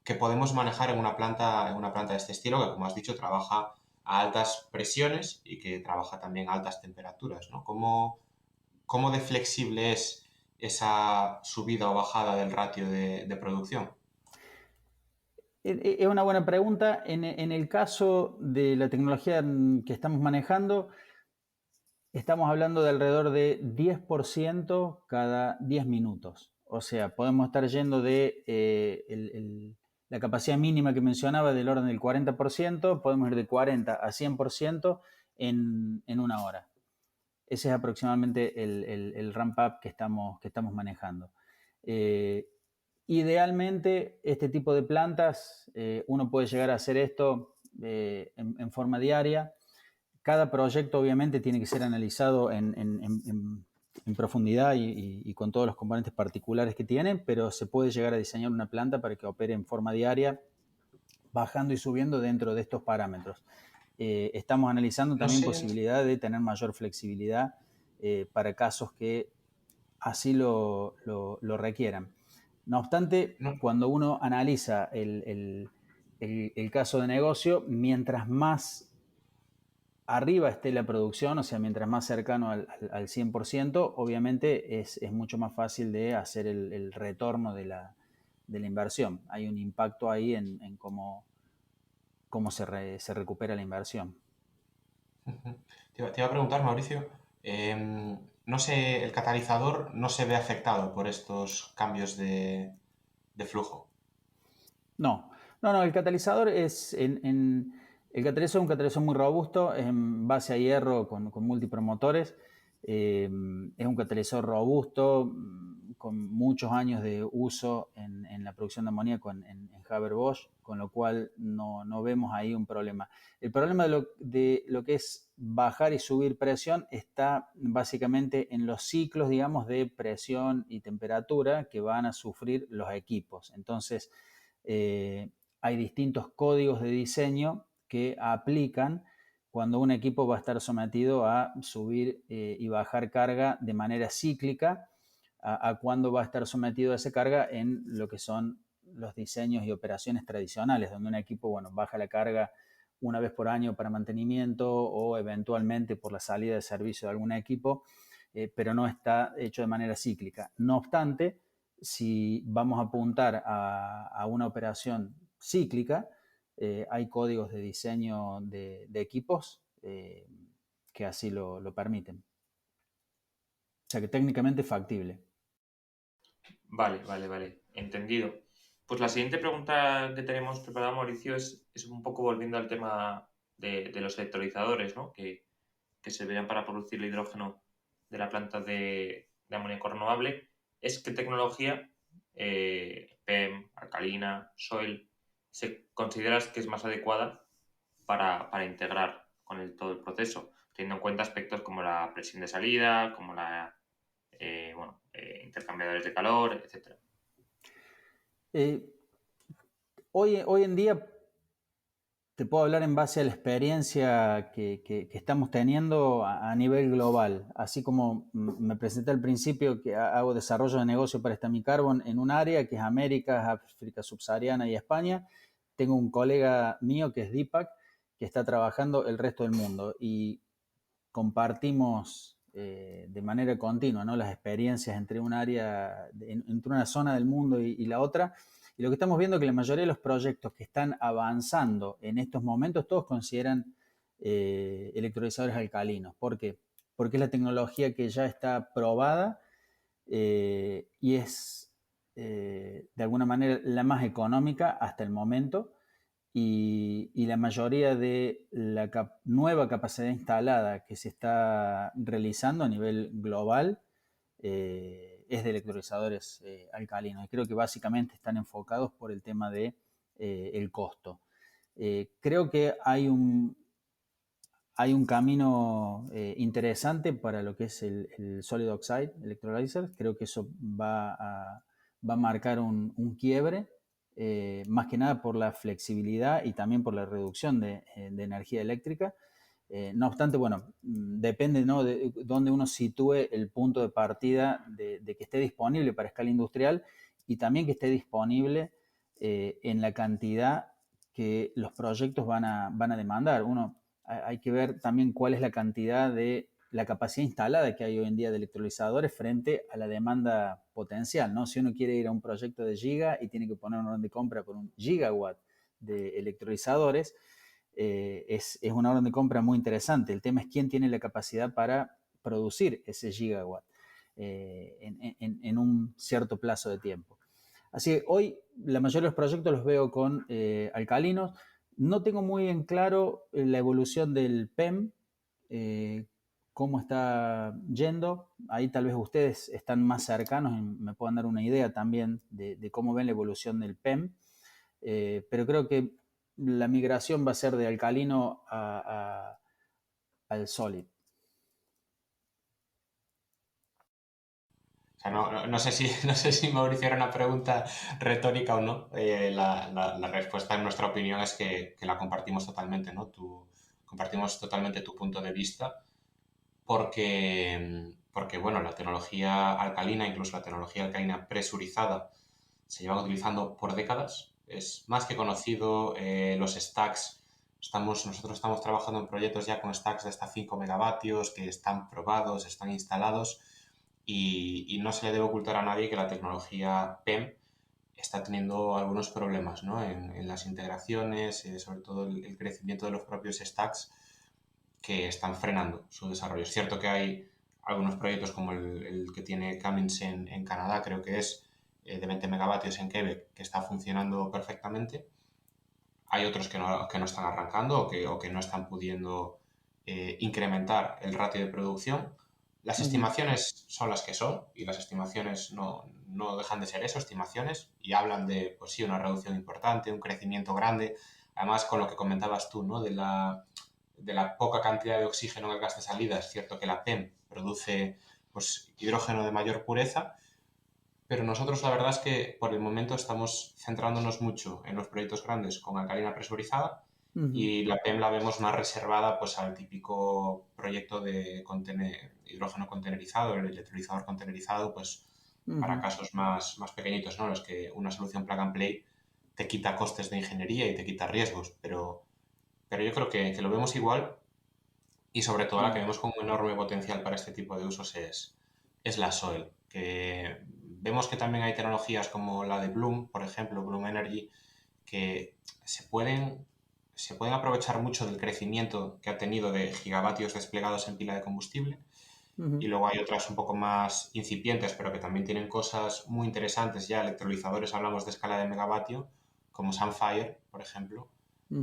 que podemos manejar en una planta de este estilo, que como has dicho trabaja a altas presiones y que trabaja también a altas temperaturas, ¿no? ¿Cómo de flexible es esa subida o bajada del ratio de producción? Es una buena pregunta. En el caso de la tecnología que estamos manejando, estamos hablando de alrededor de 10% cada 10 minutos. O sea, podemos estar yendo de la capacidad mínima que mencionaba del orden del 40%, podemos ir de 40 a 100% en una hora. Ese es aproximadamente el ramp up que estamos manejando. Idealmente, este tipo de plantas, uno puede llegar a hacer esto en forma diaria. Cada proyecto obviamente tiene que ser analizado en profundidad y con todos los componentes particulares que tiene, pero se puede llegar a diseñar una planta para que opere en forma diaria, bajando y subiendo dentro de estos parámetros. Estamos analizando también posibilidad de tener mayor flexibilidad para casos que así lo requieran. No obstante, cuando uno analiza el caso de negocio, mientras más arriba esté la producción, o sea, mientras más cercano al 100%, obviamente es mucho más fácil de hacer el retorno de la inversión. Hay un impacto ahí en cómo se recupera la inversión. Te iba a preguntar, Mauricio, no sé, el catalizador no se ve afectado por estos cambios de flujo. No, el catalizador el catalizador es un catalizador muy robusto, en base a hierro con múltiples motores. Es un catalizador robusto, con muchos años de uso en la producción de amoníaco en Haber-Bosch, con lo cual no vemos ahí un problema. El problema de lo que es bajar y subir presión está básicamente en los ciclos, digamos, de presión y temperatura que van a sufrir los equipos. Entonces, hay distintos códigos de diseño que aplican cuando un equipo va a estar sometido a subir y bajar carga de manera cíclica, a cuando va a estar sometido a esa carga en lo que son los diseños y operaciones tradicionales, donde un equipo, bueno, baja la carga una vez por año para mantenimiento o eventualmente por la salida de servicio de algún equipo, pero no está hecho de manera cíclica. No obstante, si vamos a apuntar a una operación cíclica, hay códigos de diseño de equipos que así lo permiten. O sea que técnicamente es factible. Vale. Entendido. Pues la siguiente pregunta que tenemos preparada, Mauricio, es un poco volviendo al tema de los electrolizadores, ¿no? Que se verían para producir el hidrógeno de la planta de amoníaco renovable. Es qué tecnología PEM, alcalina, soil, ¿consideras que es más adecuada para integrar con todo el proceso, teniendo en cuenta aspectos como la presión de salida, como intercambiadores de calor, etcétera? Hoy en día te puedo hablar en base a la experiencia que estamos teniendo a nivel global. Así como me presenté al principio que hago desarrollo de negocio para Stamicarbon en un área que es América, África subsahariana y España. Tengo un colega mío que es Deepak, que está trabajando el resto del mundo y compartimos de manera continua, ¿no?, las experiencias entre un área, entre una zona del mundo y la otra. Y lo que estamos viendo es que la mayoría de los proyectos que están avanzando en estos momentos, todos consideran electrolizadores alcalinos. ¿Por qué? Porque es la tecnología que ya está probada y es de alguna manera la más económica hasta el momento. Y la mayoría de la nueva capacidad instalada que se está realizando a nivel global es de electrolizadores alcalinos. Y creo que básicamente están enfocados por el tema de el costo. Creo que hay un camino interesante para lo que es el Solid Oxide Electrolyzer. Creo que eso va a marcar un quiebre, más que nada por la flexibilidad y también por la reducción de energía eléctrica. No obstante, bueno, depende, ¿no?, de dónde uno sitúe el punto de partida de que esté disponible para escala industrial y también que esté disponible en la cantidad que los proyectos van a demandar. Hay que ver también cuál es la cantidad de la capacidad instalada que hay hoy en día de electrolizadores frente a la demanda potencial, ¿no? Si uno quiere ir a un proyecto de giga y tiene que poner una orden de compra por 1 gigawatt de electrolizadores, es una orden de compra muy interesante. El tema es quién tiene la capacidad para producir ese gigawatt en un cierto plazo de tiempo. Así que hoy la mayoría de los proyectos los veo con alcalinos. No tengo muy en claro la evolución del PEM, cómo está yendo. Ahí tal vez ustedes están más cercanos y me puedan dar una idea también de cómo ven la evolución del PEM. Pero creo que la migración va a ser de alcalino al sólido. O sea, no sé si Mauricio era una pregunta retórica o no. La respuesta, en nuestra opinión, es que la compartimos totalmente, ¿no? Compartimos totalmente tu punto de vista porque, bueno, la tecnología alcalina, incluso la tecnología alcalina presurizada, se llevan utilizando por décadas. Es más que conocido. Los stacks, nosotros estamos trabajando en proyectos ya con stacks de hasta 5 megavatios que están probados, están instalados. Y no se le debe ocultar a nadie que la tecnología PEM está teniendo algunos problemas, ¿no?, en las integraciones, sobre todo el crecimiento de los propios stacks, que están frenando su desarrollo. Es cierto que hay algunos proyectos como el que tiene Cummins en Canadá, creo que es de 20 megavatios en Quebec, que está funcionando perfectamente. Hay otros que no están arrancando o que no están pudiendo incrementar el ratio de producción. Las estimaciones son las que son y las estimaciones no dejan de ser eso, estimaciones, y hablan de, pues sí, una reducción importante, un crecimiento grande. Además, con lo que comentabas tú, ¿no?, de la poca cantidad de oxígeno en el gas de salida, es cierto que la PEM produce, pues, hidrógeno de mayor pureza, pero nosotros la verdad es que por el momento estamos centrándonos mucho en los proyectos grandes con alcalina presurizada. Y la PEM la vemos más reservada, pues, al típico proyecto de hidrógeno contenerizado, el electrolizador contenerizado, pues para casos más pequeñitos, ¿no?, los que una solución plug and play te quita costes de ingeniería y te quita riesgos, pero yo creo que lo vemos igual, y sobre todo la que vemos con un enorme potencial para este tipo de usos es la Soil, que vemos que también hay tecnologías como la de Bloom, por ejemplo, Bloom Energy, que se pueden aprovechar mucho del crecimiento que ha tenido de gigavatios desplegados en pila de combustible. Y luego hay otras un poco más incipientes, pero que también tienen cosas muy interesantes ya. Electrolizadores, hablamos de escala de megavatio, como Sunfire, por ejemplo,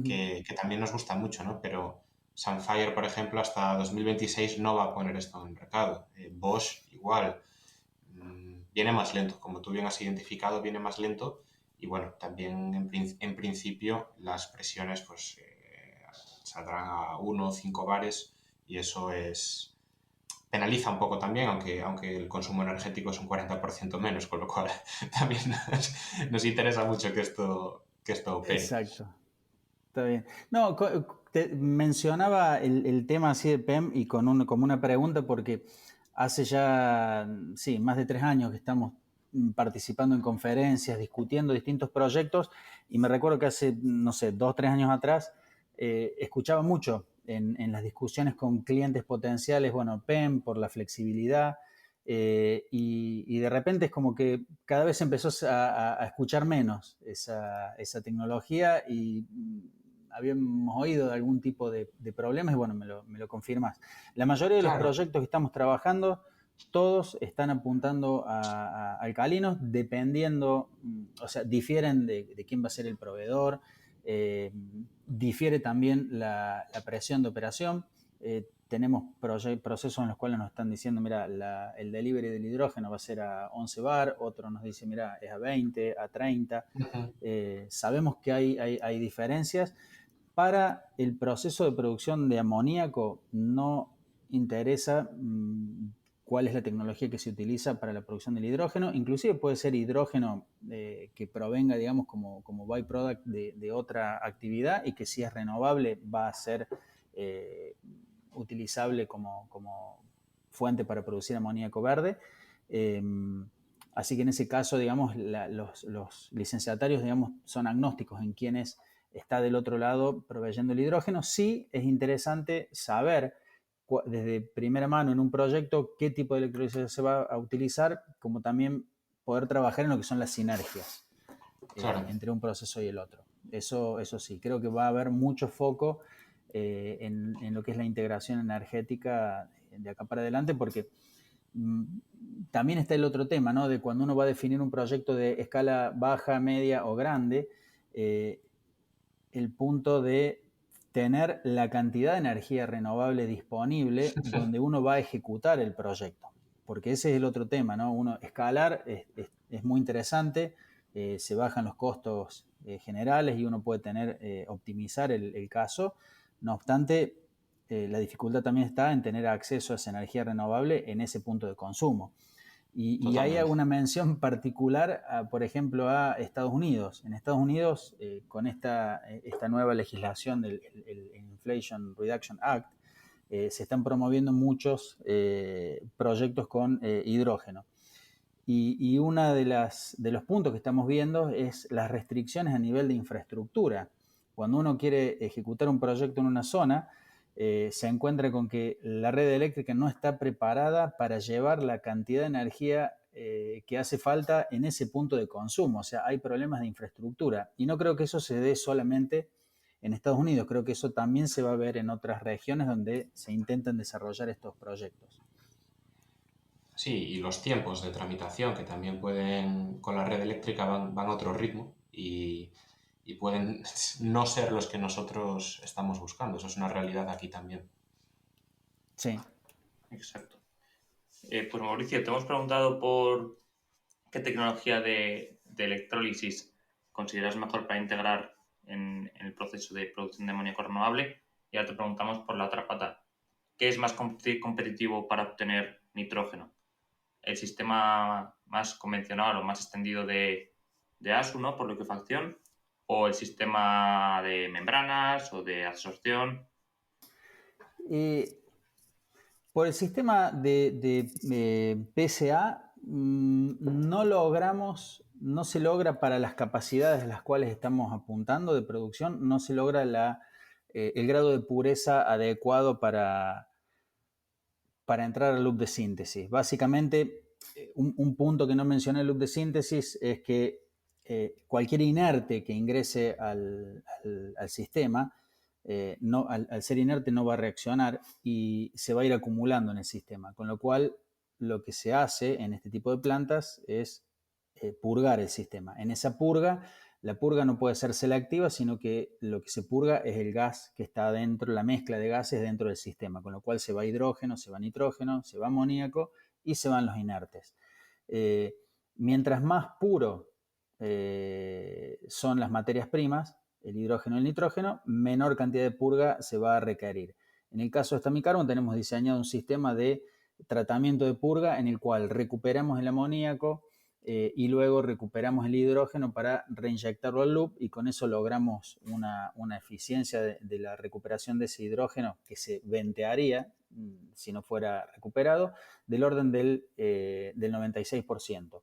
que también nos gusta mucho, ¿no? Pero Sunfire, por ejemplo, hasta 2026 no va a poner esto en el mercado. Bosch, igual. Viene más lento, como tú bien has identificado, viene más lento. Y bueno, también en principio las presiones pues saldrán a 1 o 5 bares y eso penaliza un poco también, aunque el consumo energético es un 40% menos, con lo cual también nos interesa mucho que esto opere. Exacto. Está bien. No, te mencionaba el tema así de PEM y como una pregunta porque hace ya, sí, más de 3 años que estamos participando en conferencias, discutiendo distintos proyectos y me recuerdo que hace, no sé, 2 o 3 años atrás escuchaba mucho en las discusiones con clientes potenciales, bueno, PEM por la flexibilidad y de repente es como que cada vez empezó a escuchar menos esa tecnología y habíamos oído de algún tipo de problemas y bueno, me lo confirmas. La mayoría de los Claro, proyectos que estamos trabajando, todos están apuntando a alcalinos dependiendo, o sea, difieren de quién va a ser el proveedor, difiere también la presión de operación. Tenemos procesos en los cuales nos están diciendo, mira, el delivery del hidrógeno va a ser a 11 bar, otro nos dice, mira, es a 20, a 30. Sabemos que hay diferencias. Para el proceso de producción de amoníaco no interesa cuál es la tecnología que se utiliza para la producción del hidrógeno. Inclusive puede ser hidrógeno que provenga, digamos, como byproduct de otra actividad y que si es renovable va a ser utilizable como fuente para producir amoníaco verde. Eh, Así que en ese caso, digamos, los licenciatarios, digamos, son agnósticos en quienes está del otro lado proveyendo el hidrógeno. Sí es interesante saber desde primera mano en un proyecto qué tipo de electrolisis se va a utilizar, como también poder trabajar en lo que son las sinergias claro. entre un proceso y el otro. Eso sí, creo que va a haber mucho foco en lo que es la integración energética de acá para adelante, porque también está el otro tema, ¿no? De cuando uno va a definir un proyecto de escala baja, media o grande, el punto de tener la cantidad de energía renovable disponible donde uno va a ejecutar el proyecto. Porque ese es el otro tema, ¿no? Uno escalar es muy interesante, se bajan los costos generales y uno puede optimizar el caso. No obstante, la dificultad también está en tener acceso a esa energía renovable en ese punto de consumo. Y hay Totalmente. una mención particular, por ejemplo, a Estados Unidos. En Estados Unidos, con esta nueva legislación del el Inflation Reduction Act, se están promoviendo muchos proyectos con hidrógeno. Y uno de los puntos que estamos viendo es las restricciones a nivel de infraestructura. Cuando uno quiere ejecutar un proyecto en una zona, se encuentra con que la red eléctrica no está preparada para llevar la cantidad de energía que hace falta en ese punto de consumo. O sea, hay problemas de infraestructura. Y no creo que eso se dé solamente en Estados Unidos, creo que eso también se va a ver en otras regiones donde se intentan desarrollar estos proyectos. Sí, y los tiempos de tramitación que también pueden, con la red eléctrica van a otro ritmo y pueden no ser los que nosotros estamos buscando. Eso es una realidad aquí también. Sí. Exacto. Pues Mauricio, te hemos preguntado por qué tecnología de electrólisis consideras mejor para integrar en el proceso de producción de amoníaco renovable y ahora te preguntamos por la otra pata. ¿Qué es más competitivo para obtener nitrógeno? ¿El sistema más convencional o más extendido de ASU, ¿no? Por liquefacción, o el sistema de membranas o de absorción? Por el sistema de PSA no se logra para las capacidades a las cuales estamos apuntando de producción, no se logra el grado de pureza adecuado para entrar al loop de síntesis. Básicamente, un punto que no mencioné en el loop de síntesis es que cualquier inerte que ingrese al sistema, al ser inerte no va a reaccionar y se va a ir acumulando en el sistema. Con lo cual, lo que se hace en este tipo de plantas es purgar el sistema. En esa purga, la purga no puede ser selectiva, sino que lo que se purga es el gas que está dentro, la mezcla de gases dentro del sistema, con lo cual se va hidrógeno, se va nitrógeno, se va amoníaco y se van los inertes. Mientras más puro son las materias primas, el hidrógeno y el nitrógeno, menor cantidad de purga se va a requerir. En el caso de Stamicarbon tenemos diseñado un sistema de tratamiento de purga en el cual recuperamos el amoníaco y luego recuperamos el hidrógeno para reinyectarlo al loop, y con eso logramos una eficiencia de la recuperación de ese hidrógeno que se ventearía si no fuera recuperado, del orden del 96%.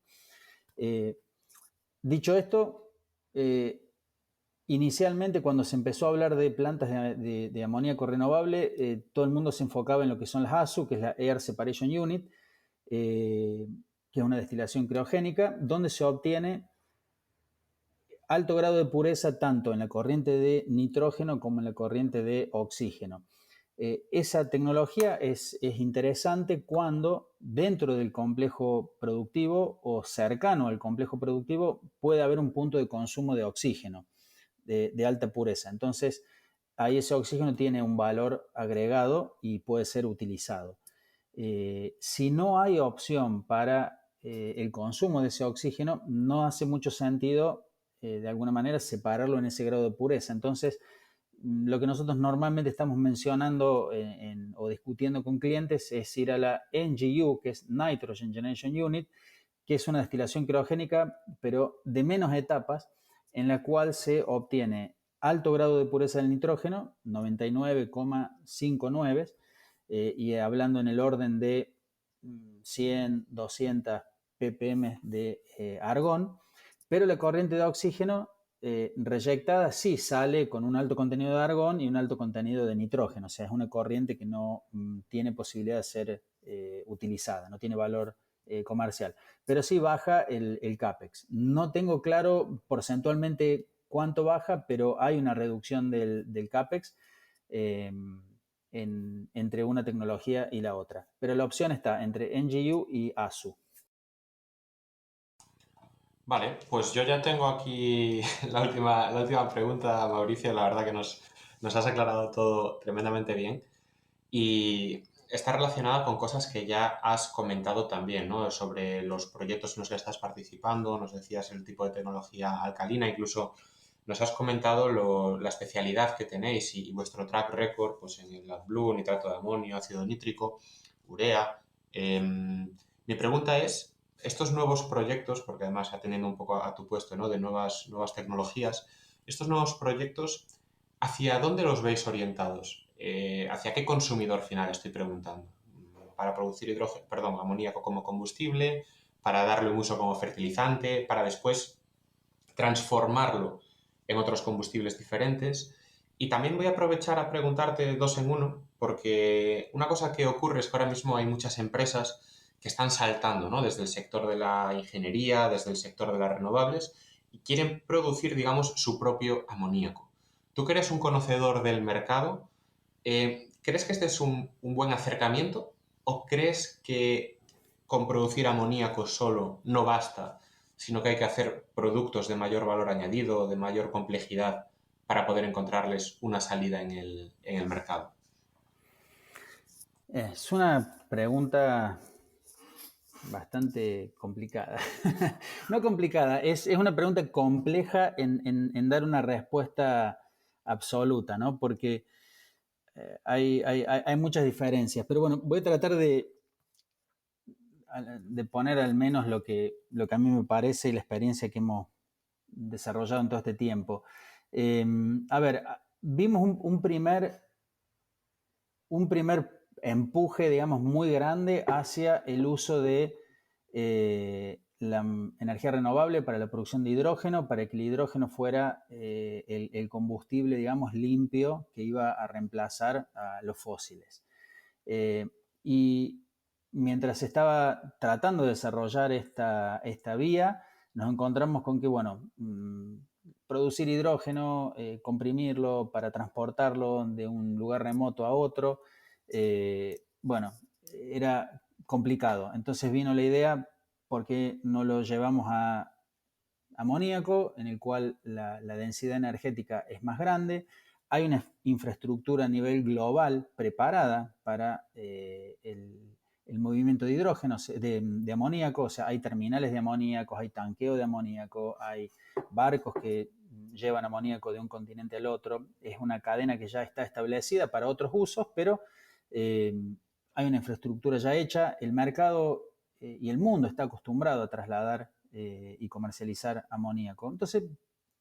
Dicho esto, inicialmente cuando se empezó a hablar de plantas de amoníaco renovable, todo el mundo se enfocaba en lo que son las ASU, que es la Air Separation Unit, que es una destilación criogénica, donde se obtiene alto grado de pureza tanto en la corriente de nitrógeno como en la corriente de oxígeno. Esa tecnología es interesante cuando dentro del complejo productivo o cercano al complejo productivo puede haber un punto de consumo de oxígeno de alta pureza. Entonces, ahí ese oxígeno tiene un valor agregado y puede ser utilizado. Si no hay opción para el consumo de ese oxígeno, no hace mucho sentido de alguna manera separarlo en ese grado de pureza. Entonces, lo que nosotros normalmente estamos mencionando o discutiendo con clientes es ir a la NGU, que es Nitrogen Generation Unit, que es una destilación criogénica, pero de menos etapas, en la cual se obtiene alto grado de pureza del nitrógeno, 99,59, y hablando en el orden de 100, 200 ppm de argón, pero la corriente de oxígeno reyectada sí sale con un alto contenido de argón y un alto contenido de nitrógeno, o sea, es una corriente que no tiene posibilidad de ser utilizada, no tiene valor comercial, pero sí baja el CAPEX. No tengo claro porcentualmente cuánto baja, pero hay una reducción del CAPEX entre una tecnología y la otra. Pero la opción está entre NGU y ASU. Vale, pues yo ya tengo aquí la última pregunta, Mauricio. La verdad que nos has aclarado todo tremendamente bien. Y está relacionada con cosas que ya has comentado también, ¿no? Sobre los proyectos en los que estás participando, nos decías el tipo de tecnología alcalina, incluso nos has comentado la especialidad que tenéis y vuestro track record pues, en el AdBlue, nitrato de amonio, ácido nítrico, urea. Mi pregunta es, estos nuevos proyectos, porque además atendiendo un poco a tu puesto, ¿no? De nuevas tecnologías, estos nuevos proyectos, ¿hacia dónde los veis orientados? ¿Hacia qué consumidor final estoy preguntando? ¿Para producir amoníaco como combustible? ¿Para darle un uso como fertilizante? ¿Para después transformarlo en otros combustibles diferentes? Y también voy a aprovechar a preguntarte dos en uno, porque una cosa que ocurre es que ahora mismo hay muchas empresas que están saltando, ¿no? Desde el sector de la ingeniería, desde el sector de las renovables, y quieren producir, digamos, su propio amoníaco. Tú que eres un conocedor del mercado, ¿crees que este es un buen acercamiento o crees que con producir amoníaco solo no basta, sino que hay que hacer productos de mayor valor añadido, de mayor complejidad para poder encontrarles una salida en el mercado? Es una pregunta bastante complicada. No complicada, es una pregunta compleja en dar una respuesta absoluta, ¿no? Porque hay muchas diferencias. Pero bueno, voy a tratar de poner al menos lo que a mí me parece y la experiencia que hemos desarrollado en todo este tiempo. A ver, vimos un primer empuje, digamos, muy grande hacia el uso de la energía renovable para la producción de hidrógeno, para que el hidrógeno fuera el combustible, digamos, limpio que iba a reemplazar a los fósiles. Y mientras se estaba tratando de desarrollar esta vía, nos encontramos con que, bueno, producir hidrógeno, comprimirlo para transportarlo de un lugar remoto a otro, bueno, era complicado. Entonces vino la idea, ¿por qué no lo llevamos a amoníaco, en el cual la densidad energética es más grande? Hay una infraestructura a nivel global preparada para el movimiento de hidrógeno, de amoníaco, o sea, hay terminales de amoníaco, hay tanqueo de amoníaco, hay barcos que llevan amoníaco de un continente al otro. Es una cadena que ya está establecida para otros usos, pero hay una infraestructura ya hecha. El mercado y el mundo está acostumbrado a trasladar y comercializar amoníaco. Entonces,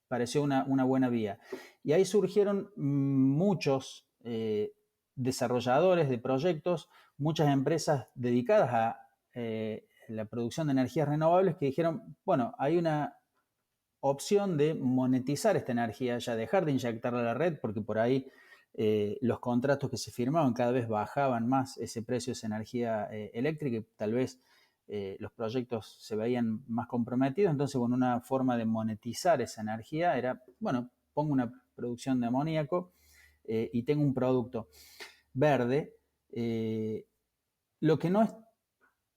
pareció una buena vía. Y ahí surgieron muchos desarrolladores de proyectos, muchas empresas dedicadas a la producción de energías renovables que dijeron, bueno, hay una opción de monetizar esta energía, ya dejar de inyectarla a la red, porque por ahí los contratos que se firmaban cada vez bajaban más ese precio de esa energía eléctrica y tal vez los proyectos se veían más comprometidos. Entonces, bueno, una forma de monetizar esa energía era, bueno, pongo una producción de amoníaco y tengo un producto verde. Lo que no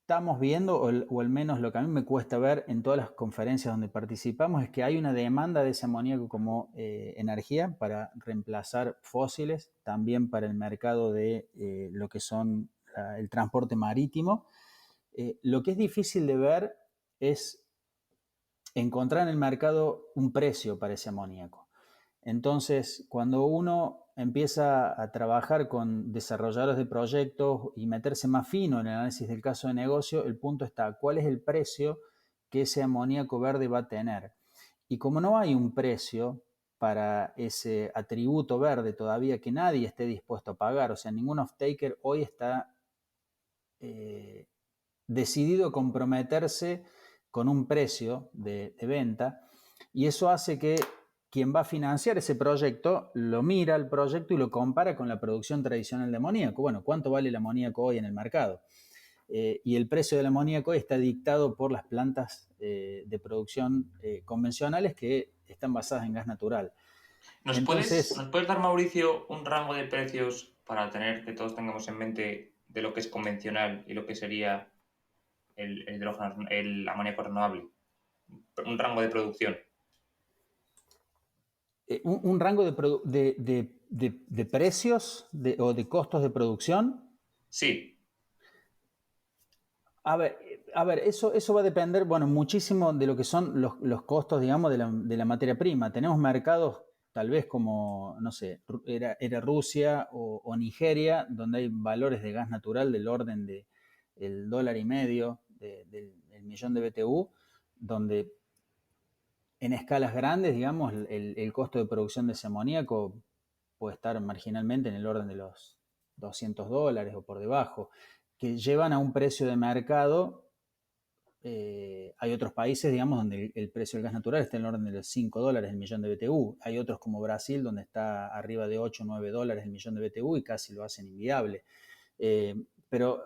estamos viendo, o al menos lo que a mí me cuesta ver en todas las conferencias donde participamos, es que hay una demanda de ese amoníaco como energía para reemplazar fósiles, también para el mercado de lo que son el transporte marítimo. Lo que es difícil de ver es encontrar en el mercado un precio para ese amoníaco. Entonces, cuando uno empieza a trabajar con desarrolladores de proyectos y meterse más fino en el análisis del caso de negocio, el punto está, ¿cuál es el precio que ese amoníaco verde va a tener? Y como no hay un precio para ese atributo verde todavía que nadie esté dispuesto a pagar, o sea, ningún off-taker hoy está decidido a comprometerse con un precio de venta, y eso hace que quien va a financiar ese proyecto lo mira el proyecto y lo compara con la producción tradicional de amoníaco. Bueno, ¿cuánto vale el amoníaco hoy en el mercado? Y el precio del amoníaco está dictado por las plantas de producción convencionales que están basadas en gas natural. ¿Nos puedes dar, Mauricio, un rango de precios para tener que todos tengamos en mente de lo que es convencional y lo que sería el amoníaco renovable? Un rango de producción. Un rango de precios o de costos de producción. Sí. A ver, eso va a depender, bueno, muchísimo de lo que son los costos, digamos, de la materia prima. Tenemos mercados, tal vez como, no sé, era Rusia o Nigeria, donde hay valores de gas natural del orden de el $1.50 del millón de BTU, donde en escalas grandes, digamos, el costo de producción de ese amoníaco puede estar marginalmente en el orden de los $200 o por debajo, que llevan a un precio de mercado. Hay otros países, digamos, donde el precio del gas natural está en el orden de los $5 el millón de BTU. Hay otros como Brasil, donde está arriba de 8 o 9 dólares el millón de BTU y casi lo hacen inviable. Pero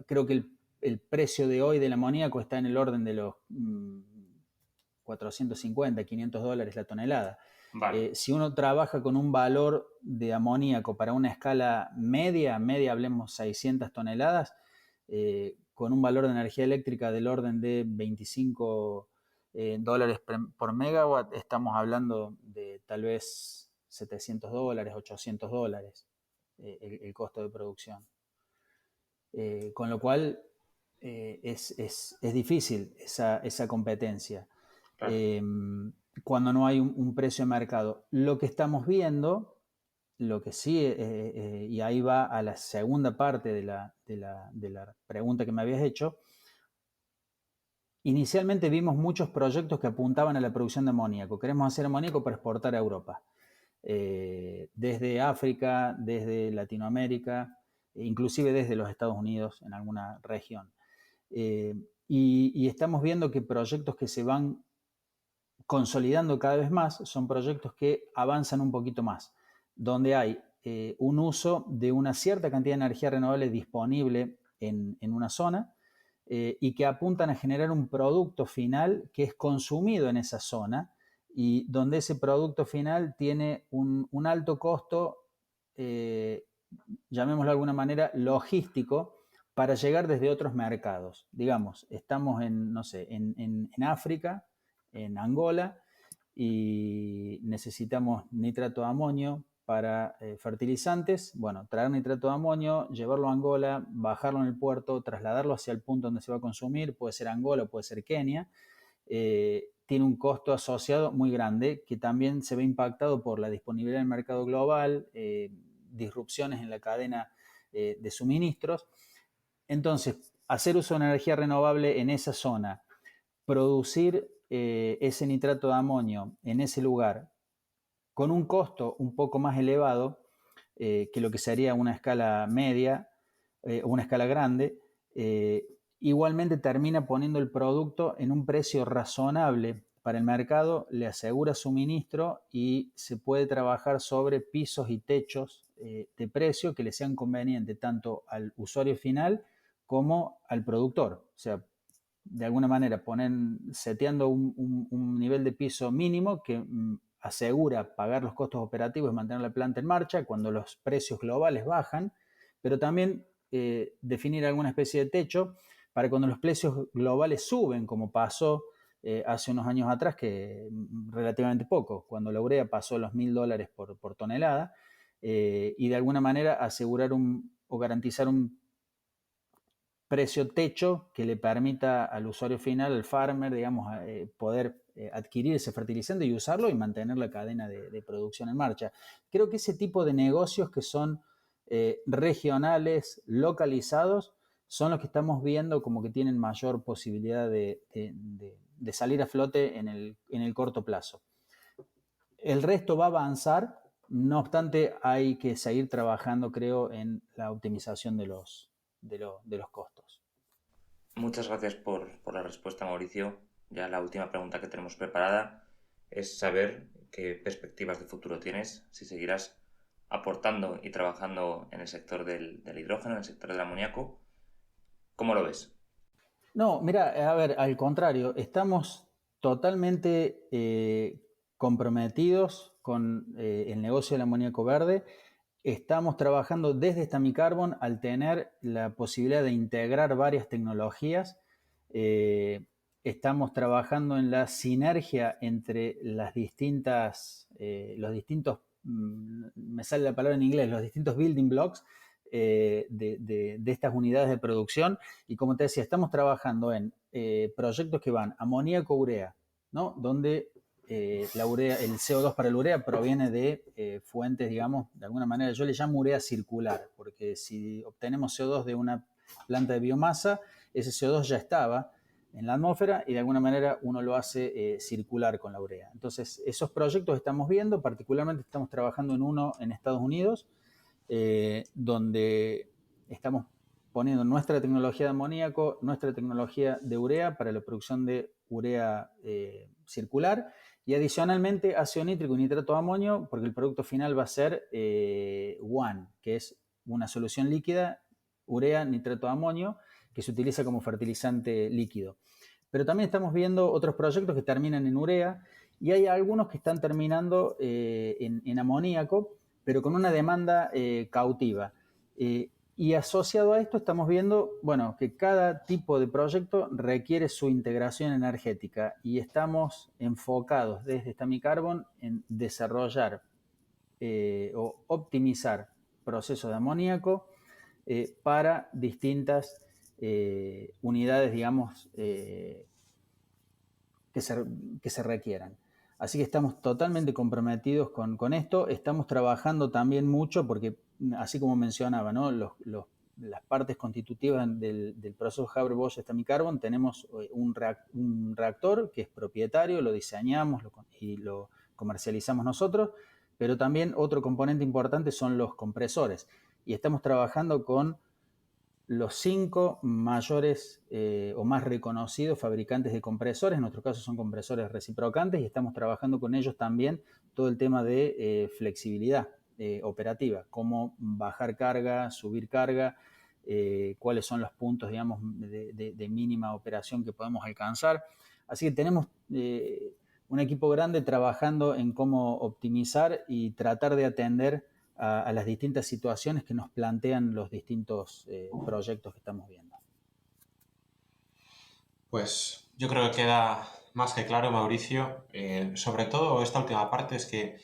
creo que el precio de hoy del amoníaco está en el orden de los 450, $500 la tonelada. Vale. Si uno trabaja con un valor de amoníaco para una escala media hablemos 600 toneladas, con un valor de energía eléctrica del orden de 25 dólares por megawatt, estamos hablando de tal vez $700, $800 el costo de producción. Con lo cual es difícil esa competencia. Claro. Cuando no hay un precio de mercado. Lo que estamos viendo, lo que sí, y ahí va a la segunda parte de la pregunta que me habías hecho, inicialmente vimos muchos proyectos que apuntaban a la producción de amoníaco. Queremos hacer amoníaco para exportar a Europa. Desde África, desde Latinoamérica, inclusive desde los Estados Unidos en alguna región. Y estamos viendo que proyectos que se van consolidando cada vez más son proyectos que avanzan un poquito más, donde hay un uso de una cierta cantidad de energía renovable disponible en una zona y que apuntan a generar un producto final que es consumido en esa zona y donde ese producto final tiene un alto costo, llamémoslo de alguna manera, logístico, para llegar desde otros mercados. Digamos, estamos no sé, en África, en Angola, y necesitamos nitrato de amonio para fertilizantes, bueno, traer nitrato de amonio, llevarlo a Angola, bajarlo en el puerto, trasladarlo hacia el punto donde se va a consumir, puede ser Angola, puede ser Kenia, tiene un costo asociado muy grande que también se ve impactado por la disponibilidad del mercado global, disrupciones en la cadena de suministros. Entonces, hacer uso de energía renovable en esa zona, producir ese nitrato de amonio en ese lugar con un costo un poco más elevado que lo que sería una escala media o una escala grande, igualmente termina poniendo el producto en un precio razonable para el mercado, le asegura suministro y se puede trabajar sobre pisos y techos de precio que le sean convenientes tanto al usuario final como al productor. O sea, de alguna manera seteando un nivel de piso mínimo que asegura pagar los costos operativos y mantener la planta en marcha cuando los precios globales bajan, pero también definir alguna especie de techo para cuando los precios globales suben, como pasó hace unos años atrás, que relativamente poco, cuando la urea pasó los $1.000 por tonelada, y de alguna manera asegurar o garantizar un precio techo que le permita al usuario final, al farmer, digamos, poder adquirir ese fertilizante y usarlo y mantener la cadena de producción en marcha. Creo que ese tipo de negocios que son regionales, localizados, son los que estamos viendo como que tienen mayor posibilidad de salir a flote en el corto plazo. El resto va a avanzar, no obstante hay que seguir trabajando, creo, en la optimización de los costos. Muchas gracias por la respuesta, Mauricio. Ya la última pregunta que tenemos preparada es saber qué perspectivas de futuro tienes, si seguirás aportando y trabajando en el sector del hidrógeno, en el sector del amoníaco. ¿Cómo lo ves? No, mira, a ver, al contrario, estamos totalmente comprometidos con el negocio del amoníaco verde. Estamos trabajando desde Stamicarbon al tener la posibilidad de integrar varias tecnologías. Estamos trabajando en la sinergia entre los distintos, me sale la palabra en inglés, los distintos building blocks de estas unidades de producción. Y como te decía, estamos trabajando en proyectos que van amoníaco-urea, ¿no? Donde la urea, el CO2 para la urea proviene de fuentes, digamos, de alguna manera, yo le llamo urea circular, porque si obtenemos CO2 de una planta de biomasa, ese CO2 ya estaba en la atmósfera y de alguna manera uno lo hace circular con la urea. Entonces, esos proyectos estamos viendo, particularmente estamos trabajando en uno en Estados Unidos, donde estamos poniendo nuestra tecnología de amoníaco, nuestra tecnología de urea para la producción de urea circular y adicionalmente ácido nítrico y nitrato de amonio porque el producto final va a ser WAN, que es una solución líquida, urea, nitrato de amonio, que se utiliza como fertilizante líquido. Pero también estamos viendo otros proyectos que terminan en urea y hay algunos que están terminando en amoníaco, pero con una demanda cautiva. Y asociado a esto estamos viendo, bueno, que cada tipo de proyecto requiere su integración energética y estamos enfocados desde Stamicarbon en desarrollar o optimizar procesos de amoníaco para distintas unidades, digamos, que se requieran. Así que estamos totalmente comprometidos con esto. Estamos trabajando también mucho porque, así como mencionaba, ¿no? Las partes constitutivas del proceso Haber-Bosch Stamicarbon, tenemos un reactor que es propietario, lo diseñamos y lo comercializamos nosotros, pero también otro componente importante son los compresores. Y estamos trabajando con los 5 mayores o más reconocidos fabricantes de compresores, en nuestro caso son compresores reciprocantes y estamos trabajando con ellos también todo el tema de flexibilidad operativa, cómo bajar carga, subir carga, cuáles son los puntos, digamos, de mínima operación que podemos alcanzar. Así que tenemos un equipo grande trabajando en cómo optimizar y tratar de atender a las distintas situaciones que nos plantean los distintos proyectos que estamos viendo. Pues yo creo que queda más que claro, Mauricio. Sobre todo esta última parte es que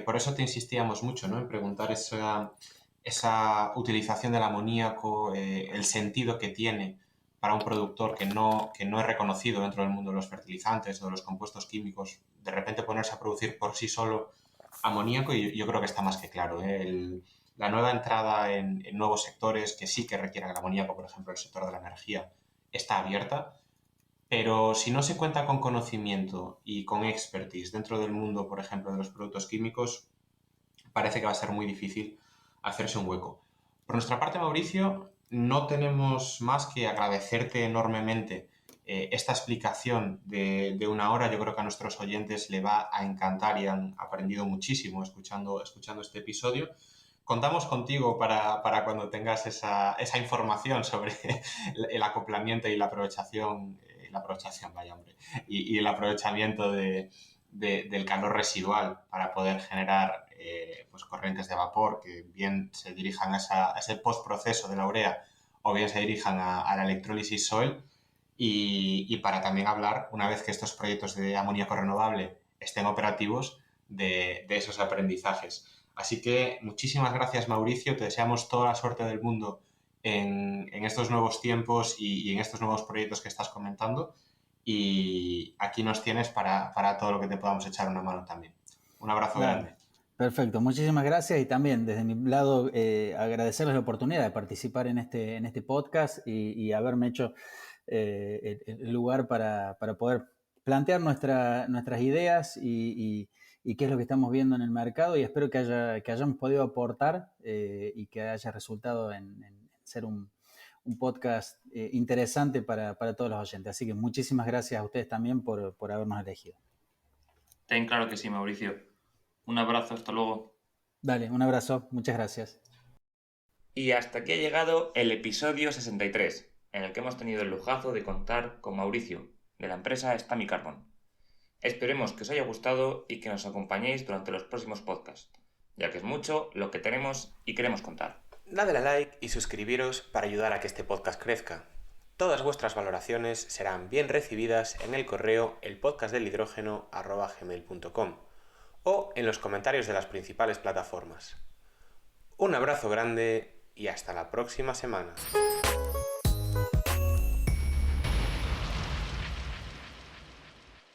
Por eso te insistíamos mucho, ¿no?, en preguntar esa utilización del amoníaco, el sentido que tiene para un productor que no es reconocido dentro del mundo de los fertilizantes o de los compuestos químicos, de repente ponerse a producir por sí solo amoníaco, y yo creo que está más que claro, ¿eh? La nueva entrada en nuevos sectores que sí que requieran el amoníaco, por ejemplo, el sector de la energía, está abierta, pero si no se cuenta con conocimiento y con expertise dentro del mundo, por ejemplo, de los productos químicos, parece que va a ser muy difícil hacerse un hueco. Por nuestra parte, Mauricio, no tenemos más que agradecerte enormemente esta explicación de una hora. Yo creo que a nuestros oyentes le va a encantar y han aprendido muchísimo escuchando este episodio. Contamos contigo para cuando tengas esa información sobre el acoplamiento y la aprovechación, vaya hombre, y el aprovechamiento del calor residual para poder generar pues corrientes de vapor que bien se dirijan a ese postproceso de la urea o bien se dirijan a la electrólisis soil, y para también hablar, una vez que estos proyectos de amoníaco renovable estén operativos, de esos aprendizajes. Así que muchísimas gracias, Mauricio. Te deseamos toda la suerte del mundo en estos nuevos tiempos y en estos nuevos proyectos que estás comentando. Y aquí nos tienes para todo lo que te podamos echar una mano también. Un abrazo grande. Perfecto, muchísimas gracias, y también desde mi lado agradecerles la oportunidad de participar en este podcast y haberme hecho el lugar para poder plantear nuestras ideas y qué es lo que estamos viendo en el mercado, y espero que hayamos podido aportar y que haya resultado en ser un podcast interesante para todos los oyentes. Así que muchísimas gracias a ustedes también por habernos elegido. Ten claro que sí, Mauricio. Un abrazo, hasta luego. Dale, un abrazo, muchas gracias. Y hasta aquí ha llegado el episodio 63, en el que hemos tenido el lujazo de contar con Mauricio, de la empresa Stamy Carbon. Esperemos que os haya gustado y que nos acompañéis durante los próximos podcasts, ya que es mucho lo que tenemos y queremos contar. Dadle a like y suscribiros para ayudar a que este podcast crezca. Todas vuestras valoraciones serán bien recibidas en el correo elpodcastdelhidrógeno@gmail.com o en los comentarios de las principales plataformas. Un abrazo grande y hasta la próxima semana.